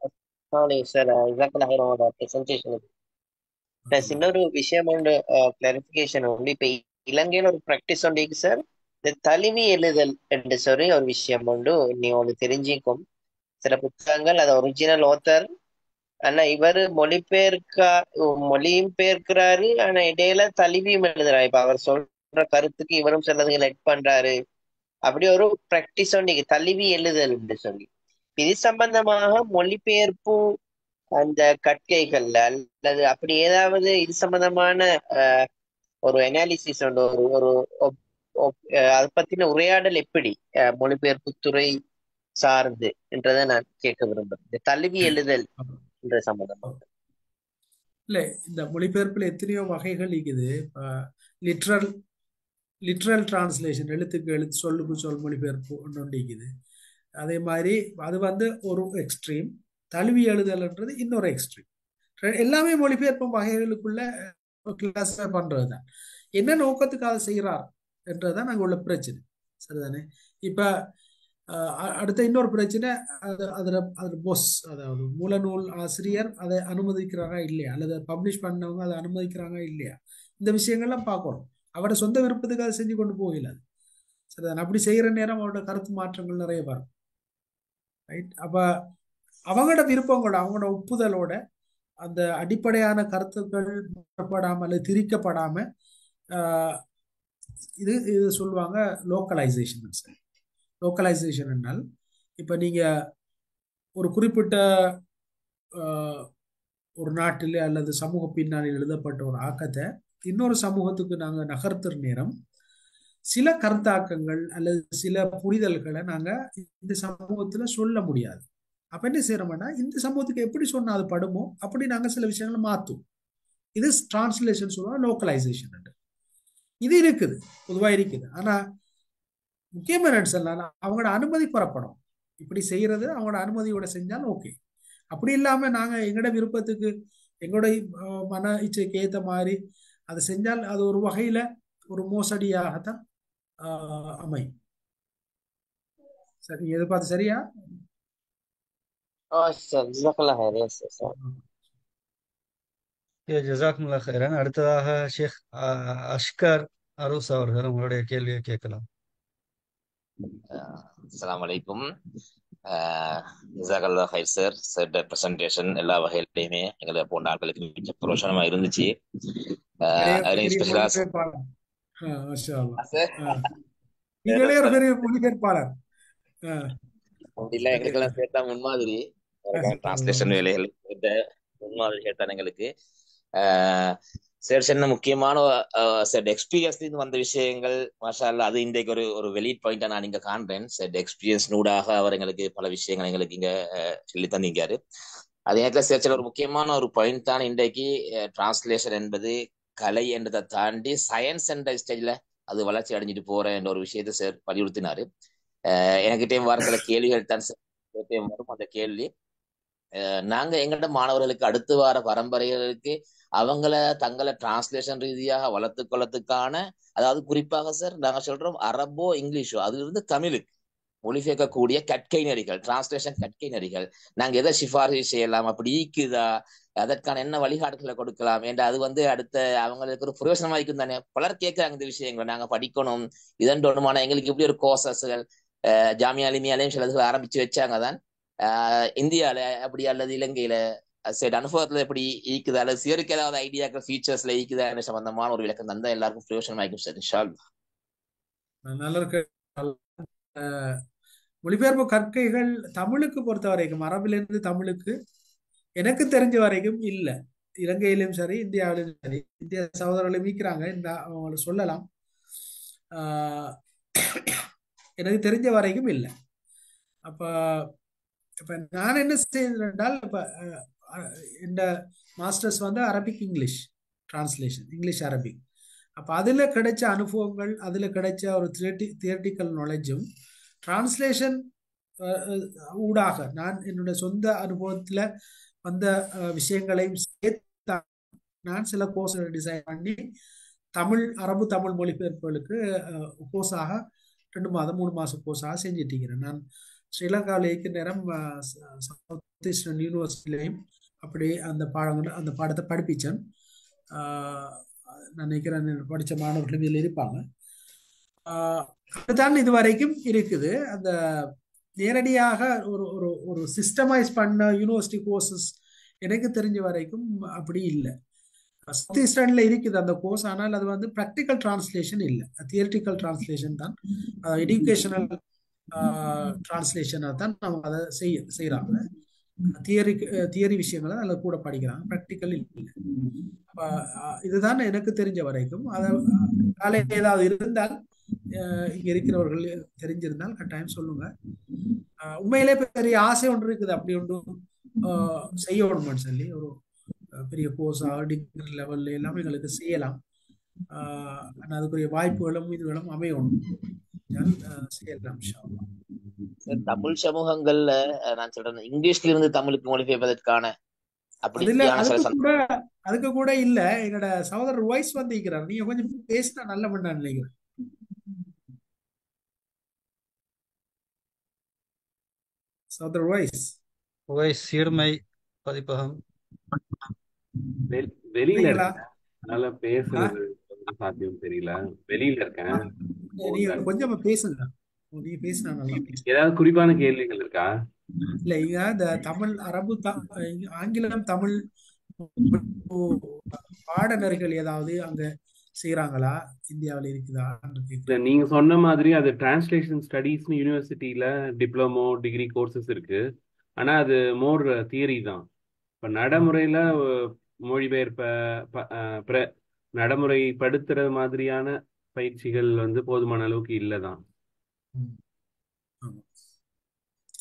[SPEAKER 4] ஜஸாக்கல்லாஹ் பிரசன்டேஷனுக்கு ப்ளஸ் இன்னொரு விஷயம் உண்டு, கிளாரிஃபிகேஷன் உண்டு. இப்ப இலங்கையில ஒரு ப்ராக்டிஸ் உண்டு சார், இந்த தழுவி எழுதல் என்று சொல்லி ஒரு விஷயம் உண்டு. நீ உங்களுக்கு தெரிஞ்சிக்கும் சில புத்தகங்கள் அது ஒரிஜினல் ஆத்தர், ஆனா இவர் மொழியும் பெயர்க்கிறாரு, ஆனா இடையில தழுவியும் எழுதுறாரு. இப்ப அவர் சொல்ற கருத்துக்கு இவரும் சிலதுகளை எட் பண்றாரு. அப்படி ஒரு ப்ராக்டிஸ் உண்டு தழுவி எழுதல் என்று சொல்லி. இது சம்பந்தமாக மொழிபெயர்ப்பு அந்த கற்கைகள்ல அல்லது அப்படி ஏதாவது இது சம்பந்தமான ஒரு அனாலிசிஸ் உண்டு, ஒரு அதை பத்தின உரையாடல் எப்படி மொழிபெயர்ப்பு துறை சார்ந்து என்றதை நான் கேட்க விரும்புறேன், இந்த தழுவி எழுதல் என்ற சம்பந்தமாக.
[SPEAKER 2] இல்ல, இந்த மொழிபெயர்ப்புல எத்தனையோ வகைகள் இருக்குது. லிட்ரல் டிரான்ஸ்லேஷன், எழுத்துக்கு எழுத்து சொல்லுக்கு சொல் மொழிபெயர்ப்பு ஒன்று இருக்குது. அதே மாதிரி அது வந்து ஒரு எக்ஸ்ட்ரீம், தழுவி எழுதல்ன்றது இன்னொரு எக்ஸ்ட்ரீம். எல்லாமே மொழிபெயர்ப்பு வகைகளுக்குள்ள கிளாஸிஃபை பண்றது தான். என்ன நோக்கத்துக்கு அதை செய்கிறார் என்றதுதான் நாங்கள் உள்ள பிரச்சனை, சரிதானே? இப்ப அடுத்த இன்னொரு பிரச்சனை, அதுல பொஸ், அதாவது மூலநூல் ஆசிரியர் அதை அனுமதிக்கிறாரா இல்லையா, அல்லது பப்ளிஷ் பண்ணவங்க அதை அனுமதிக்கிறாங்க இல்லையா, இந்த விஷயங்கள்லாம் பார்க்கணும். அவரோட சொந்த விருப்பத்துக்கு அதை செஞ்சு கொண்டு போகலாது, சரிதானே? அப்படி செய்யற நேரம் அவரோட கருத்து மாற்றங்கள் நிறைய வரும், ரைட்? அப்ப அவங்களோட விருப்பங்களோட அவங்களோட ஒப்புதலோட அந்த அடிப்படையான கருத்துக்கள் மாற்றப்படாம அல்லது திரிக்கப்படாம இது சொல்லுவாங்க லோக்கலைசேஷன். லோக்கலைசேஷன் என்றால், இப்ப நீங்க ஒரு குறிப்பிட்ட ஒரு நாட்டிலே அல்லது சமூக பின்னணியில் எழுதப்பட்ட ஒரு ஆக்கத்தை இன்னொரு சமூகத்துக்கு நாங்க நகர்த்துற நேரம் சில கருத்தாக்கங்கள் அல்லது சில புரிதல்களை நாங்க இந்த சமூகத்துல சொல்ல முடியாது. அப்ப என்ன செய்யறோம்னா, இந்த சமூகத்துக்கு எப்படி சொன்னா அது படுமோ அப்படி நாங்க சில விஷயங்களை மாத்தும். இது டிரான்ஸ்லேஷன் சொல்லுவோம், லோக்கலைசேஷன். இது இருக்குது, பொதுவா இருக்குது. ஆனா முக்கியமான அவங்களோட அனுமதி பெறப்படும். இப்படி செய்யறது அவங்களோட அனுமதியோட செஞ்சால் ஓகே. அப்படி இல்லாம நாங்க எங்களோட விருப்பத்துக்கு எங்களோட மன இச்சைக்கு ஏத்த மாதிரி அதை செஞ்சால் அது ஒரு வகையில ஒரு மோசடியாகத்தான் அமையும். சரி, எதிர்பார்த்து சரியா?
[SPEAKER 1] ஜஸாக்குமுல்லாஹ் ஹைரன். அடுத்ததாக ஷேக் அஷ்கர் அரூஸ் அவர்கள் உங்களுடைய கேள்வியை கேட்கலாம்.
[SPEAKER 5] அஸ்ஸலாமு அலைக்கும். ஜஸாக்கல்லாஹ் ஹைர் சார். சார் பிரசன்டேஷன் எல்லா வகையிலையுமே எங்களை போன்ற ஆட்களுக்கு மிக புரோஷனமா இருந்துச்சு. எங்களுக்கெல்லாம் சேர்த்தா முன்மாதிரி டிரான்ஸ்லேஷன் வேலைகள் முன்மாதிரி தான் எங்களுக்கு. சார் சொன்ன முக்கியமான சார் எக்ஸ்பீரியன்ஸ் வந்த விஷயங்கள் மாஷா அல்லாஹ், அது இன்றைக்கு ஒரு வெளியீட் பாயிண்டா நான் இங்க காண்றேன். சார் எக்ஸ்பீரியன்ஸ் நூடாக அவர் எங்களுக்கு பல விஷயங்கள் எங்களுக்கு இங்க சொல்லி தந்திருக்காரு. அதே நேரத்தில் சார் ஒரு முக்கியமான ஒரு பாயிண்ட் தான், இன்றைக்கு டிரான்ஸ்லேஷன் என்பது கலை என்றதை தாண்டி சயின்ஸ் என்ற ஸ்டேஜ்ல அது வளர்ச்சி அடைஞ்சிட்டு போற என்ற ஒரு விஷயத்தை சார் வலியுறுத்தினாரு. எனக்கிட்டே வர சில கேள்விகள் தான் சார் வரும். அந்த கேள்வி, நாங்க எங்கள்ட மாணவர்களுக்கு அடுத்து வர பரம்பரைகளுக்கு அவங்கள தங்களை டிரான்ஸ்லேஷன் ரீதியாக வளர்த்து கொள்ளத்துக்கான, அதாவது குறிப்பாக சார் நாங்க சொல்றோம் அரபோ இங்கிலீஷோ அதுல இருந்து தமிழுக்கு மொழிபெயர்க்கக்கூடிய கற்கை நெறிகள், டிரான்ஸ்லேஷன் கற்கை நெறிகள் நாங்க எதை சிபாரிசு செய்யலாம், அப்படி ஈக்குதா, அதற்கான என்ன வழிகாட்டுகளை கொடுக்கலாம் என்ற அது அடுத்த அவங்களுக்கு ஒரு பிரயோசனமா இருக்கும் தானே. பலர் கேட்கிறாங்க இந்த விஷயங்களை, நாங்க படிக்கணும் இதன்றோணுமான எங்களுக்கு இப்படி ஒரு கோர்சஸ்கள் ஜாமியா அலிமியாலையும் சிலதுகள் ஆரம்பிச்சு வச்சாங்க தான். இந்தியால அப்படி அல்லது இலங்கையில சரி அனுபவத்துல எப்படி ஈக்குதா அல்லது சிவருக்கு ஏதாவது ஐடியாக்கள் ஃபீச்சர்ஸ்ல ஈக்குதா என்ற சம்பந்தமான ஒரு விளக்கம் தந்தா எல்லாருக்கும் பிரயோஜனமா இருக்கும் சார். இன்ஷா அல்லாஹ்.
[SPEAKER 2] நல்ல இருக்கு. மொழிபெயர்ப்பு கற்கைகள் தமிழுக்கு பொறுத்த வரைக்கும், அரபிலிருந்து தமிழுக்கு எனக்கு தெரிஞ்ச வரைக்கும் இல்ல. இலங்கையிலும் சரி இந்தியாவிலும் சரி, இந்திய சகோதரர்களும் மீக்கிறாங்க, இந்த அவங்களை சொல்லலாம். எனக்கு தெரிஞ்ச வரைக்கும் இல்லை. அப்ப இப்ப நான் என்ன செய்தேன் என்றால், இப்ப இந்த மாஸ்டர்ஸ் வந்து Arabic English translation, English Arabic. அப்ப அதுல கிடைச்ச அனுபவங்கள், அதுல கிடைச்ச ஒரு தியரிட்டிக்கல் நாலேஜும் டிரான்ஸ்லேஷன் ஊடாக நான் என்னுடைய சொந்த அனுபவத்துல வந்த விஷயங்களையும் சேர்த்து நான் சில கோர்ஸ் டிசைன் பண்ணி அரபு தமிழ் மொழிபெயர்ப்புகளுக்கு கோர்ஸாக 2 மாதம் 3 மாசம் கோர்ஸாக செஞ்சுட்டு இருக்கிறேன். நான் ஸ்ரீலங்காவில் இருக்கிற நேரம் சவுத் ஈஸ்டர்ன் யூனிவர்சிட்டிலையும் அப்படி அந்த பாடத்தை படிப்பிச்சேன். நான் நினைக்கிறேன் படித்த மாணவர்களும் இதில் இருப்பாங்க. அதுதான் இது வரைக்கும் இருக்குது. அந்த நேரடியாக ஒரு ஒரு ஒரு சிஸ்டமைஸ் பண்ண யூனிவர்சிட்டி கோர்சஸ் எனக்கு தெரிஞ்ச வரைக்கும் அப்படி இல்லை. சவுத் ஈஸ்டர்ன்ல இருக்குது அந்த கோர்ஸ், ஆனால் அது வந்து ப்ராக்டிக்கல் டிரான்ஸ்லேஷன் இல்லை, தியரிட்டிக்கல் டிரான்ஸ்லேஷன் தான். எஜுகேஷனல் டிரான்ஸ்லேஷனை தான் நம்ம அதை செய்யறாங்க. தியரி விஷயங்களை அதில் கூட படிக்கிறாங்க, ப்ராக்டிக்கல் இல்லை. இதுதான் எனக்கு தெரிஞ்ச வரைக்கும். அதை காலையில் ஏதாவது இருந்தால் இங்க இருக்கிறவர்கள் தெரிஞ்சிருந்தால் கட்டாயம் சொல்லுங்க. உண்மையிலே பெரிய ஆசை ஒன்று இருக்குது, அப்படி ஒன்று செய்யணும்னு சொல்லி. ஒரு பெரிய கோர்ஸாக டிகிரி லெவல்ல எல்லாம் எங்களுக்கு செய்யலாம். அதுக்குரிய வாய்ப்புகளும் இதுகளும் அமையணும், செய்யலாம்.
[SPEAKER 5] தமிழ் சமூகங்கள்ல நான் சொல்றேன், இங்கிலீஷ்ல இருந்து தமிழுக்கு மொழிபெயர்ப்பதற்கான
[SPEAKER 2] அதுக்கு கூட இல்ல. என்னோட சகோதரர் வாய்ஸ் வந்து இருக்கிறார், நீங்க கொஞ்சம் பேசினா நல்ல பண்ண நினைக்கிறேன். சகோதரர் வாய்ஸ்
[SPEAKER 1] சீர்மை பதிப்பகம்
[SPEAKER 6] வெளியில அதனால பேசுறது சாத்தியம் தெரியல. வெளியில இருக்கேன்.
[SPEAKER 2] நீங்க கொஞ்சம் பேசுங்க, நீங்க பேசினா நல்லா.
[SPEAKER 6] ஏதாவது குறிப்பான கேள்விகள் இருக்கா?
[SPEAKER 2] இல்ல, இங்க இந்த தமிழ் அரபு ஆங்கிலம் தமிழ் பாடநெறிகள் ஏதாவது அங்க செய்யறாங்களா, இந்தியாவில் இருக்குதா?
[SPEAKER 6] நீங்க சொன்ன மாதிரி அது டிரான்ஸ்லேஷன் ஸ்டடீஸ்னு யூனிவர்சிட்டியில டிப்ளமோ டிகிரி கோர்சஸ் இருக்கு. ஆனா அது மோர் தியரி தான். இப்ப நடைமுறையில மொழிபெயர்ப்ப நடைமுறைப்படுத்துறது மாதிரியான பயிற்சிகள் வந்து போதுமான அளவுக்கு இல்லதான்.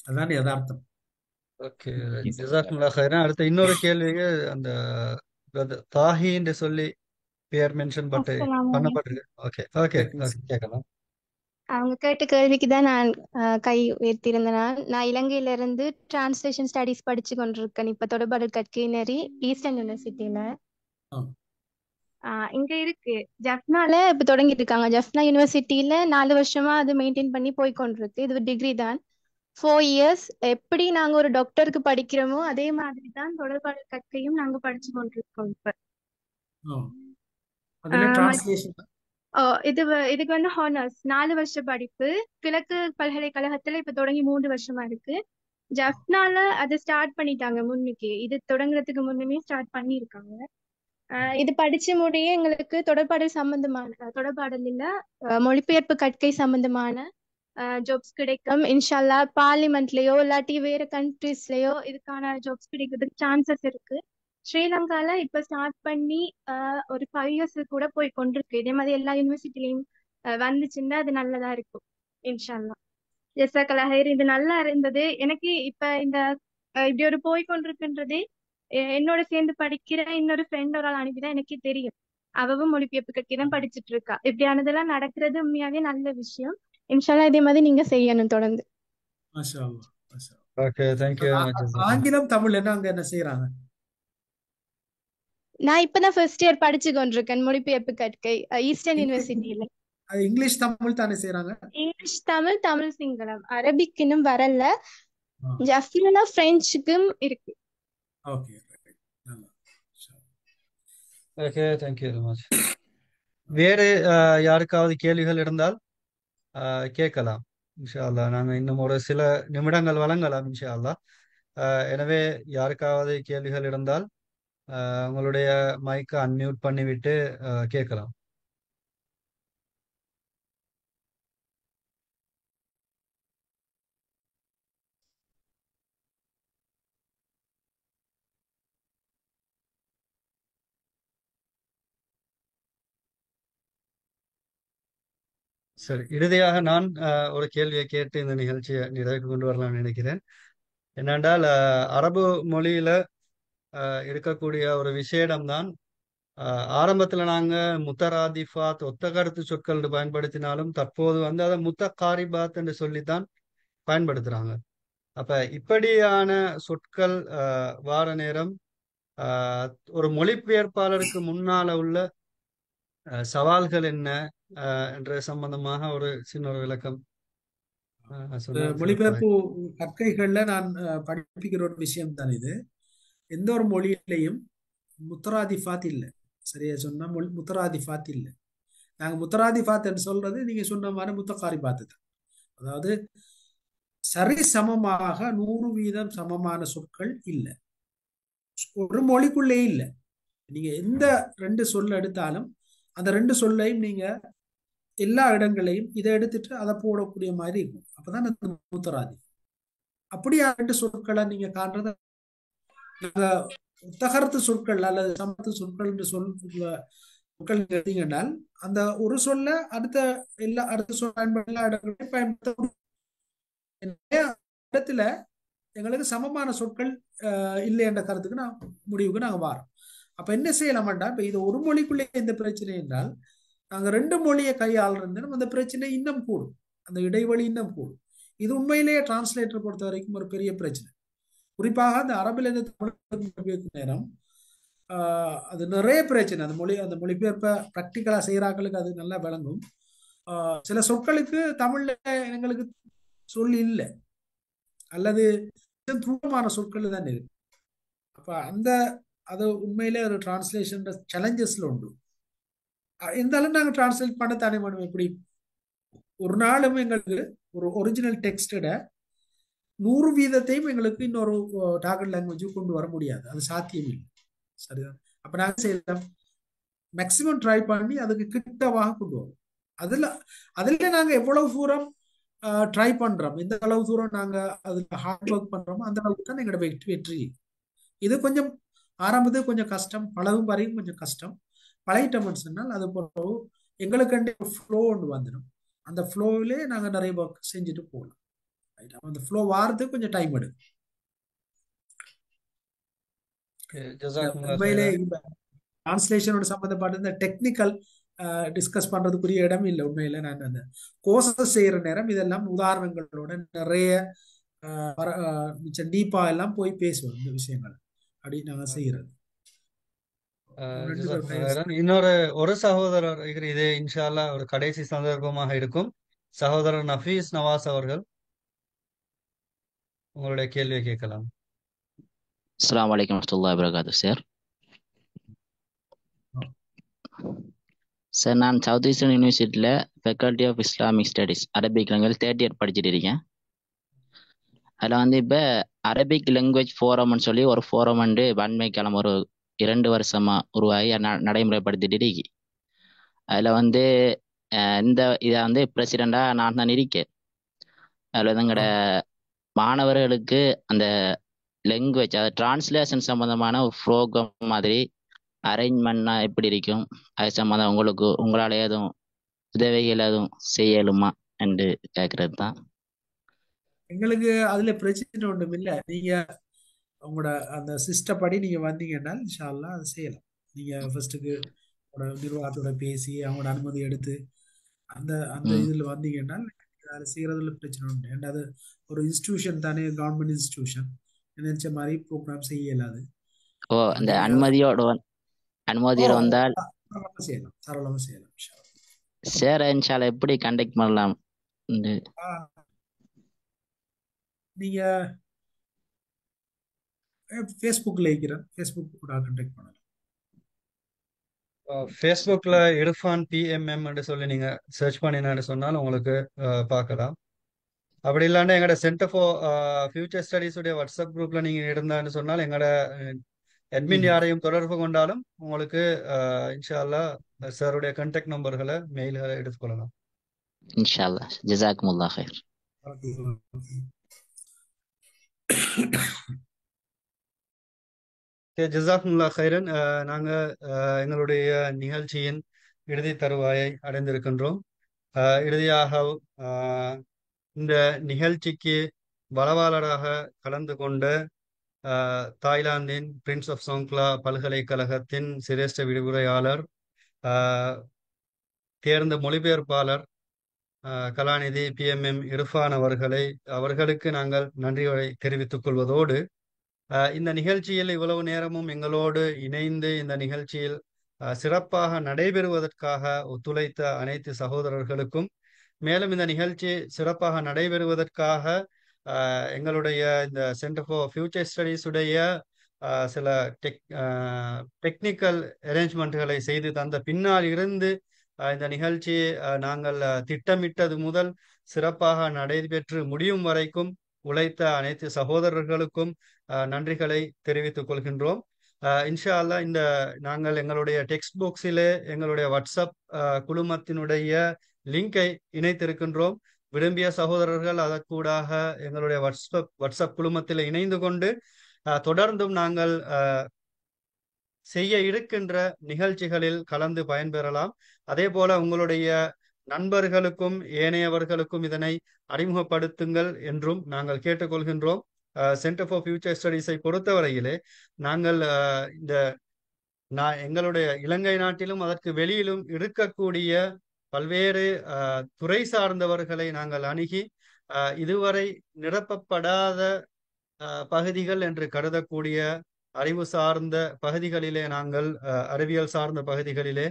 [SPEAKER 2] அதான் யதார்த்தம்.
[SPEAKER 1] ஓகே, ஜஸாக்குமுல்லாஹ் ஹைரன். அடுத்த இன்னொரு கேள்விக்கு அந்த தாஹி என்று சொல்லி பேர் மென்ஷன் பண்ணப்பட்டிருக்கு. ஓகே ஓகே கேட்கலாம்.
[SPEAKER 7] அவங்க கேட்ட கேள்விக்கு தான் நான் கை உயர்த்தியிருந்தேன். நான் இலங்கையில இருந்து டிரான்ஸ்லேஷன் ஸ்டடீஸ் படிச்சு கொண்டிருக்கேன். இப்ப தொடர்பாடல் கற்கை நெறி ஈஸ்டர்ன் யூனிவர்சிட்டியில இங்க இருக்கு. ஜஃப்னால இப்ப தொடங்கிட்டு இருக்காங்க. ஜஃப்னா யூனிவர்சிட்டியில 4 வருஷமா அது மெயின்டைன் பண்ணி போய் கொண்டிருக்கு. இது ஒரு டிகிரி தான், 4 இயர்ஸ். எப்படி நாங்க ஒரு டாக்டருக்கு படிக்கிறோமோ அதே மாதிரி தான் தொடர்பாடல் கற்கையும் நாங்க படிச்சு கொண்டிருக்கோம் இப்ப. இதுக்கு வந்து ஹானர்ஸ் 4 வருஷ படிப்பு. கிழக்கு பல்கலைக்கழகத்துல இப்ப தொடங்கி 3 வருஷமா இருக்கு. ஜஃப்னால அதை ஸ்டார்ட் பண்ணிட்டாங்க முன்னுக்கு, இது தொடங்குறதுக்கு முன்னுமே ஸ்டார்ட் பண்ணிருக்காங்க. இது படிச்சு முடிய எங்களுக்கு தொடர்பாடல் இல்ல மொழிபெயர்ப்பு கற்கை சம்பந்தமான ஜாப்ஸ் கிடைக்கும் இன்ஷால்லா. பார்லிமெண்ட்லயோ இல்லாட்டி வேற கண்ட்ரீஸ்லயோ இதுக்கான ஜாப்ஸ் கிடைக்கிறதுக்கு சான்சஸ் இருக்கு. ஸ்ரீலங்கால இப்ப ஸ்டார்ட் பண்ணி ஒரு 5 இயர்ஸ் கூட போய் கொண்டிருக்கு. இதே மாதிரி எல்லா யூனிவர்சிட்டிலையும் வந்துச்சுன்னா அது நல்லதா இருக்கும் இன்ஷால்லா. ஜஸாக்கல்லாஹ் ஹைர். இது நல்லா இருந்தது எனக்கு. இப்ப இந்த இப்படி ஒரு போய் கொண்டிருக்குன்றதே என்னோட சேர்ந்து படிக்கிற இன்னொரு ஃப்ரெண்ட் ஒரு ஆள் அனுப்பிதான் எனக்கே தெரியும். அவவும் மொழிபெயர்ப்பு கற்கை தான் படிச்சுட்டு இருக்கா. இப்படியானதெல்லாம் நடக்கிறது உண்மையாவே நல்ல விஷயம். இன்ஷால்லா இதே மாதிரி நீங்க செய்யணும் தொடர்ந்து.
[SPEAKER 2] ஆங்கிலம் தமிழ் என்ன செய்யறாங்க?
[SPEAKER 7] நான் இப்பதான் ஃபர்ஸ்ட் இயர் படிச்சு கொண்டிருக்கேன் மொழிபெயர்ப்பு கற்கை ஈஸ்டர்ன் யூனிவர்சிட்டியில.
[SPEAKER 2] இங்கிலீஷ் தமிழ் தானே செய்யறாங்க?
[SPEAKER 7] இங்கிலீஷ் தமிழ், தமிழ் சிங்களம், அரபிக் இன்னும் வரல. ஜஃப்னா பிரெஞ்சுக்கும் இருக்கு.
[SPEAKER 2] Okay
[SPEAKER 1] okay, thank you very much. வேறு யாருக்காவது கேள்விகள் இருந்தால் கேட்கலாம். இன்ஷா அல்லாஹ் நாங்கள் இன்னும் ஒரு சில நிமிடங்கள் வழங்கலாம் இன்ஷா அல்லாஹ். எனவே யாருக்காவது கேள்விகள் இருந்தால் உங்களுடைய மைக்கை அன்மியூட் பண்ணிவிட்டு கேட்கலாம். சரி, இறுதியாக நான் ஒரு கேள்வியை கேட்டு இந்த நிகழ்ச்சியை நிறைவுக்கு கொண்டு வரலாம்னு நினைக்கிறேன். என்னென்றால் அரபு மொழியில இருக்கக்கூடிய ஒரு விசேடம்தான். ஆரம்பத்துல நாங்க முத்தராதிஃபாத் ஒத்த கருத்து சொற்கள் என்று பயன்படுத்தினாலும் தற்போது வந்து அதை முத்தகாரிபாத் என்று சொல்லித்தான் பயன்படுத்துறாங்க. அப்ப இப்படியான சொற்கள் வார நேரம் ஆஹ், ஒரு மொழிபெயர்ப்பாளருக்கு முன்னால உள்ள சவால்கள் என்ன என்ற சம்பந்தமாக ஒரு சின்ன ஒரு விளக்கம் சொன்னால் சிறப்பாக.
[SPEAKER 2] மொழிபெயர்ப்பு கற்கைகள்ல நான் படிப்பிக்கிற ஒரு விஷயம் தான் இது. எந்த ஒரு மொழியிலையும் முத்தராதிஃபாத் இல்லை. சரியா சொன்னா முத்தராதிஃபாத் இல்லை. நாங்க முத்தராதிஃபாத் என்று சொல்றது நீங்க சொன்ன மாதிரி முத்தகாரிபாத்து தான். அதாவது சரி சமமாக 100% சமமான சொற்கள் இல்லை. ஒரு மொழிக்குள்ளே இல்லை. நீங்க எந்த ரெண்டு சொல்ல எடுத்தாலும் அந்த ரெண்டு சொல்லையும் நீங்க எல்லா இடங்களையும் இதை எடுத்துட்டு அதை போடக்கூடிய மாதிரி இருக்கும். அப்பதான் அது முத்தராதி. அப்படியா ரெண்டு சொற்களை நீங்க காண்றது தகர்த்து சொற்கள் அல்லது சமத்து சொற்கள் என்று சொற்கள் எடுத்தீங்கன்னால் அந்த ஒரு சொல்ல அடுத்த சொல் பயன்படுத்த எல்லா இடங்களையும் பயன்படுத்த இடத்துல எங்களுக்கு சமமான சொற்கள் இல்லை என்ற கருத்துக்கு முடிவுக்கு நாங்க வாரோம். அப்ப என்ன செய்யலாமாட்டா, இப்ப இது ஒரு மொழிக்குள்ளே இந்த பிரச்சனை என்றால் நாங்க ரெண்டு மொழியை கையாளுறோம், அந்த பிரச்சனை இன்னும் கூடும், அந்த இடைவெளி இன்னும் கூடும். இது உண்மையிலேயே டிரான்ஸ்லேட்டர் பொறுத்த வரைக்கும் ஒரு பெரிய பிரச்சனை. குறிப்பாக அந்த அரபில் இருந்து தமிழ் நேரம் அது நிறைய பிரச்சனை. அந்த மொழிபெயர்ப்ப பிராக்டிக்கலா செய்யறாங்களுக்கு அது நல்லா விளங்கும். சில சொற்களுக்கு தமிழ்ல எங்களுக்கு சொல் இல்லை அல்லது தூரமான சொற்கள் தான் இருக்கு. அப்ப அது உண்மையிலே ஒரு டிரான்ஸ்லேஷன் சேலஞ்சஸ்ல உண்டு. இருந்தாலும் நாங்க டிரான்ஸ்லேட் பண்ண தானே பண்ணுவோம். எப்படி ஒரு நாளும் எங்களுக்கு ஒரு ஒரிஜினல் டெக்ஸ்டோட 100% எங்களுக்கு இன்னொரு டார்கெட் லாங்குவேஜ் கொண்டு வர முடியாது. அது சாத்தியம் இல்லை. சரிதான். அப்ப நாங்க செய்யலாம், மேக்சிமம் ட்ரை பண்ணி அதுக்கு கிட்டவாக கொண்டு வரும். அதுல நாங்க எவ்வளவு தூரம் ட்ரை பண்றோம், எந்த அளவு தூரம் நாங்க அதுல ஹார்ட் ஒர்க் பண்றோமோ அந்த அளவுக்கு தான் எங்களோட வெற்றி. இது கொஞ்சம் ஆரம்பத்துக்கு கொஞ்சம் கஷ்டம், பழகும் வரையும் கொஞ்சம் கஷ்டம். பழகிட்டோம்னு சொன்னால் அது போல எங்களுக்கு ஃப்ளோ ஒன்று வந்துடும். அந்த ஃப்ளோவிலே நாங்க நிறைய ஒர்க் செஞ்சுட்டு போகலாம். அந்த ஃப்ளோ வாரத்துக்கு கொஞ்சம் டைம் எடுக்கும். உண்மையிலே டிரான்ஸ்லேஷனோட சம்பந்தப்பட்ட இந்த டெக்னிக்கல் டிஸ்கஸ் பண்றதுக்குரிய இடம் இல்லை. உண்மையில நான் அந்த கோர்சஸ் செய்யற நேரம் இதெல்லாம் உதாரணங்களோட நிறைய டீப்பா எல்லாம் போய் பேசுவோம் இந்த விஷயங்கள். அப்படி நாங்க செய்யறது.
[SPEAKER 1] இன்னொரு சகோதரர் இது இன்ஷா அல்லாஹ் ஒரு கடைசி சந்தர்ப்பமாக இருக்கும். சகோதரர் நஃபீஸ் நவாஸ் அவர்கள் உங்களுடைய கேள்வியை கேட்கலாம்.
[SPEAKER 8] அஸ்ஸலாமு அலைக்கும் வரஹ்மத்துல்லாஹி வபரகாத்துஹு. சார் நான் சவுத் ஈஸ்டர்ன் யூனிவர்சிட்டியில் faculty of Islamic studies Arabic language 3rd year படிச்சுட்டு இருக்கேன். அதில் வந்து இப்போ அரபிக் லாங்குவேஜ் ஃபோரம்னு சொல்லி ஒரு ஃபோரம் வந்து வன்மைக்காலம் ஒரு 2 வருஷமா உருவாகி நடைமுறைப்படுத்திட்டு இருக்கு. அதில் வந்து இதை வந்து பிரசிடெண்டாக நான் தான் இருக்கேன். அதில் வந்து எங்களோட மாணவர்களுக்கு அந்த லாங்குவேஜ் அது டிரான்ஸ்லேஷன் சம்பந்தமான ஒரு ப்ரோக்ராம் மாதிரி அரேஞ்ச்மெண்ட்னா எப்படி இருக்கும், அது சம்பந்தம் உங்களால எதுவும் உதவிகள் எதுவும் செய்யலுமா என்று கேட்கறது தான்.
[SPEAKER 2] எங்களுக்கு அதுல பிரச்சனை ஒன்றும் இல்லை. நீங்க உங்களோட அந்த சிஸ்டம் படி நீங்க வந்தீங்கன்னா இன்ஷா அல்லாஹ் அதை செய்யலாம். நீங்க ஃபர்ஸ்ட்டுக்கு நிர்வாகத்தோட பேசி அவங்களோட அனுமதி எடுத்து அந்த இதுல வந்தீங்கன்னா அதை செய்யறதுல பிரச்சனை உண்டு. ஏன்னா அது ஒரு இன்ஸ்டிடியூஷன் தானே, கவர்மெண்ட் இன்ஸ்டிடியூஷன், நினைச்ச மாதிரி ப்ரோக்ராம் செய்ய இயலாது.
[SPEAKER 8] ஓ, அந்த அனுமதியோட வந்தால்
[SPEAKER 2] தாராளமா செய்யலாம்.
[SPEAKER 8] சார் இன்ஷால்லா எப்படி கண்டக்ட் பண்ணலாம்?
[SPEAKER 2] நீங்க ஃபேஸ்புக்ல இருக்கிறேன், ஃபேஸ்புக் கூட கண்டக்ட் பண்ணலாம்.
[SPEAKER 1] ஃபேஸ்புக்கில் இர்ஃபான் PMM சொல்லி நீங்கள் சர்ச் பண்ணினான்னு சொன்னால் உங்களுக்கு பார்க்கலாம். அப்படி இல்லாண்டா எங்களோட சென்டர் ஃபார் ஃபியூச்சர் ஸ்டடீஸுடைய வாட்ஸ்அப் குரூப்பில் நீங்கள் இருந்தான்னு சொன்னால் எங்களோட அட்மின் யாரையும் தொடர்பு கொண்டாலும் உங்களுக்கு இன்ஷா அல்லாஹ் சாருடைய கான்டாக்ட் நம்பர்களை மெயில்களை எடுத்துக்கொள்ளலாம்.
[SPEAKER 8] இன்ஷா அல்லாஹ். ஜஸாக்குமுல்லாஹ் ஹைர்.
[SPEAKER 1] ஜஸாக்குமுல்லாஹ் ஹைரன். நாங்கள் எங்களுடைய நிகழ்ச்சியின் இறுதி தருவாயை அடைந்திருக்கின்றோம். இறுதியாக இந்த நிகழ்ச்சிக்கு வளவாளராக கலந்து கொண்ட தாய்லாந்தின் பிரின்ஸ் ஆஃப் சோங்க்லா பல்கலைக்கழகத்தின் சிரேஷ்ட விரிவுரையாளர், தேர்ந்த மொழிபெயர்ப்பாளர் கலாநிதி PMM இர்ஃபான் அவர்களுக்கு நாங்கள் நன்றிகளை தெரிவித்துக் கொள்வதோடு, இந்த நிகழ்ச்சியில் இவ்வளவு நேரமும் எங்களோடு இணைந்து இந்த நிகழ்ச்சியில் சிறப்பாக நடைபெறுவதற்காக ஒத்துழைத்த அனைத்து சகோதரர்களுக்கும், மேலும் இந்த நிகழ்ச்சி சிறப்பாக நடைபெறுவதற்காக எங்களுடைய இந்த சென்டர் ஃபார் ஃபியூச்சர் ஸ்டடீஸ் உடைய சில டெக்னிக்கல் அரேஞ்ச்மெண்ட்களை செய்து தந்த பின்னால் இருந்து இந்த நிகழ்ச்சி நாங்கள் திட்டமிட்டது முதல் சிறப்பாக நடைபெற்று முடியும் வரைக்கும் உழைத்த அனைத்து சகோதரர்களுக்கும் நன்றிகளை தெரிவித்துக் கொள்கின்றோம். இன்ஷா அல்லா இந்த நாங்கள் எங்களுடைய டெக்ஸ்ட் புக்ஸிலே எங்களுடைய வாட்ஸ்அப் குழுமத்தினுடைய லிங்கை இணைத்திருக்கின்றோம். விரும்பிய சகோதரர்கள் அதற்கூடாக எங்களுடைய வாட்ஸ்அப் குழுமத்தில் இணைந்து கொண்டு தொடர்ந்தும் நாங்கள் செய்ய இருக்கின்ற நிகழ்ச்சிகளில் கலந்து பயன்பெறலாம். அதே போல உங்களுடைய நண்பர்களுக்கும் ஏனையவர்களுக்கும் இதனை அறிமுகப்படுத்துங்கள் என்றும் நாங்கள் கேட்டுக்கொள்கின்றோம். சென்டர் ஃபார் ஃபியூச்சர் ஸ்டடீஸை பொறுத்தவரையிலே நாங்கள் இந்த எங்களுடைய இலங்கை நாட்டிலும் அதற்கு வெளியிலும் இருக்கக்கூடிய பல்வேறு துறை சார்ந்தவர்களை நாங்கள் அணுகி இதுவரை நிரப்பப்படாத பகுதிகள் என்று கருதக்கூடிய அறிவு சார்ந்த பகுதிகளிலே நாங்கள் அறிவியல் சார்ந்த பகுதிகளிலே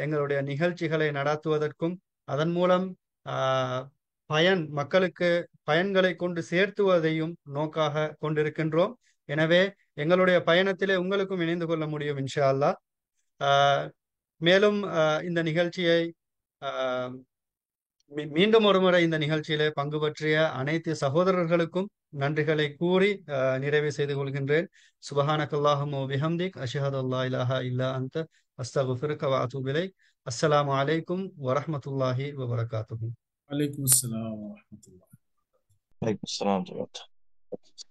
[SPEAKER 1] எங்களுடைய நிகழ்ச்சிகளை நடத்துவதற்கும் அதன் மூலம் மக்களுக்கு பயன்களை கொண்டு சேர்த்துவதையும் நோக்காக கொண்டிருக்கின்றோம். எனவே எங்களுடைய பயணத்திலே உங்களுக்கும் இணைந்து கொள்ள முடியும் இன்ஷா அல்லாஹ். மேலும் இந்த நிகழ்ச்சியை மீண்டும் ஒருமுறை இந்த நிகழ்ச்சியிலே பங்கு பற்றிய அனைத்து சகோதரர்களுக்கும் நன்றிகளை கூறி நிறைவு செய்து கொள்கின்றேன். சுபஹானக்கல்லாஹும்ம வபிஹம்திக் அஷ்ஹது அல்லா இலாஹா இல்லா அன்த அஸ்தக்ஃபிருக வ அத்தூபு இலைக். அஸ்ஸலாமு அலைக்கும் வரஹ்மத்துல்லாஹி வபரகாத்துஹு.
[SPEAKER 2] வலைக்கும் அஸ்ஸலாம் வரஹ்மத்துல்லாஹி.
[SPEAKER 9] வலைக்கும் அஸ்ஸலாம் வரஹ்மத்துல்லாஹி.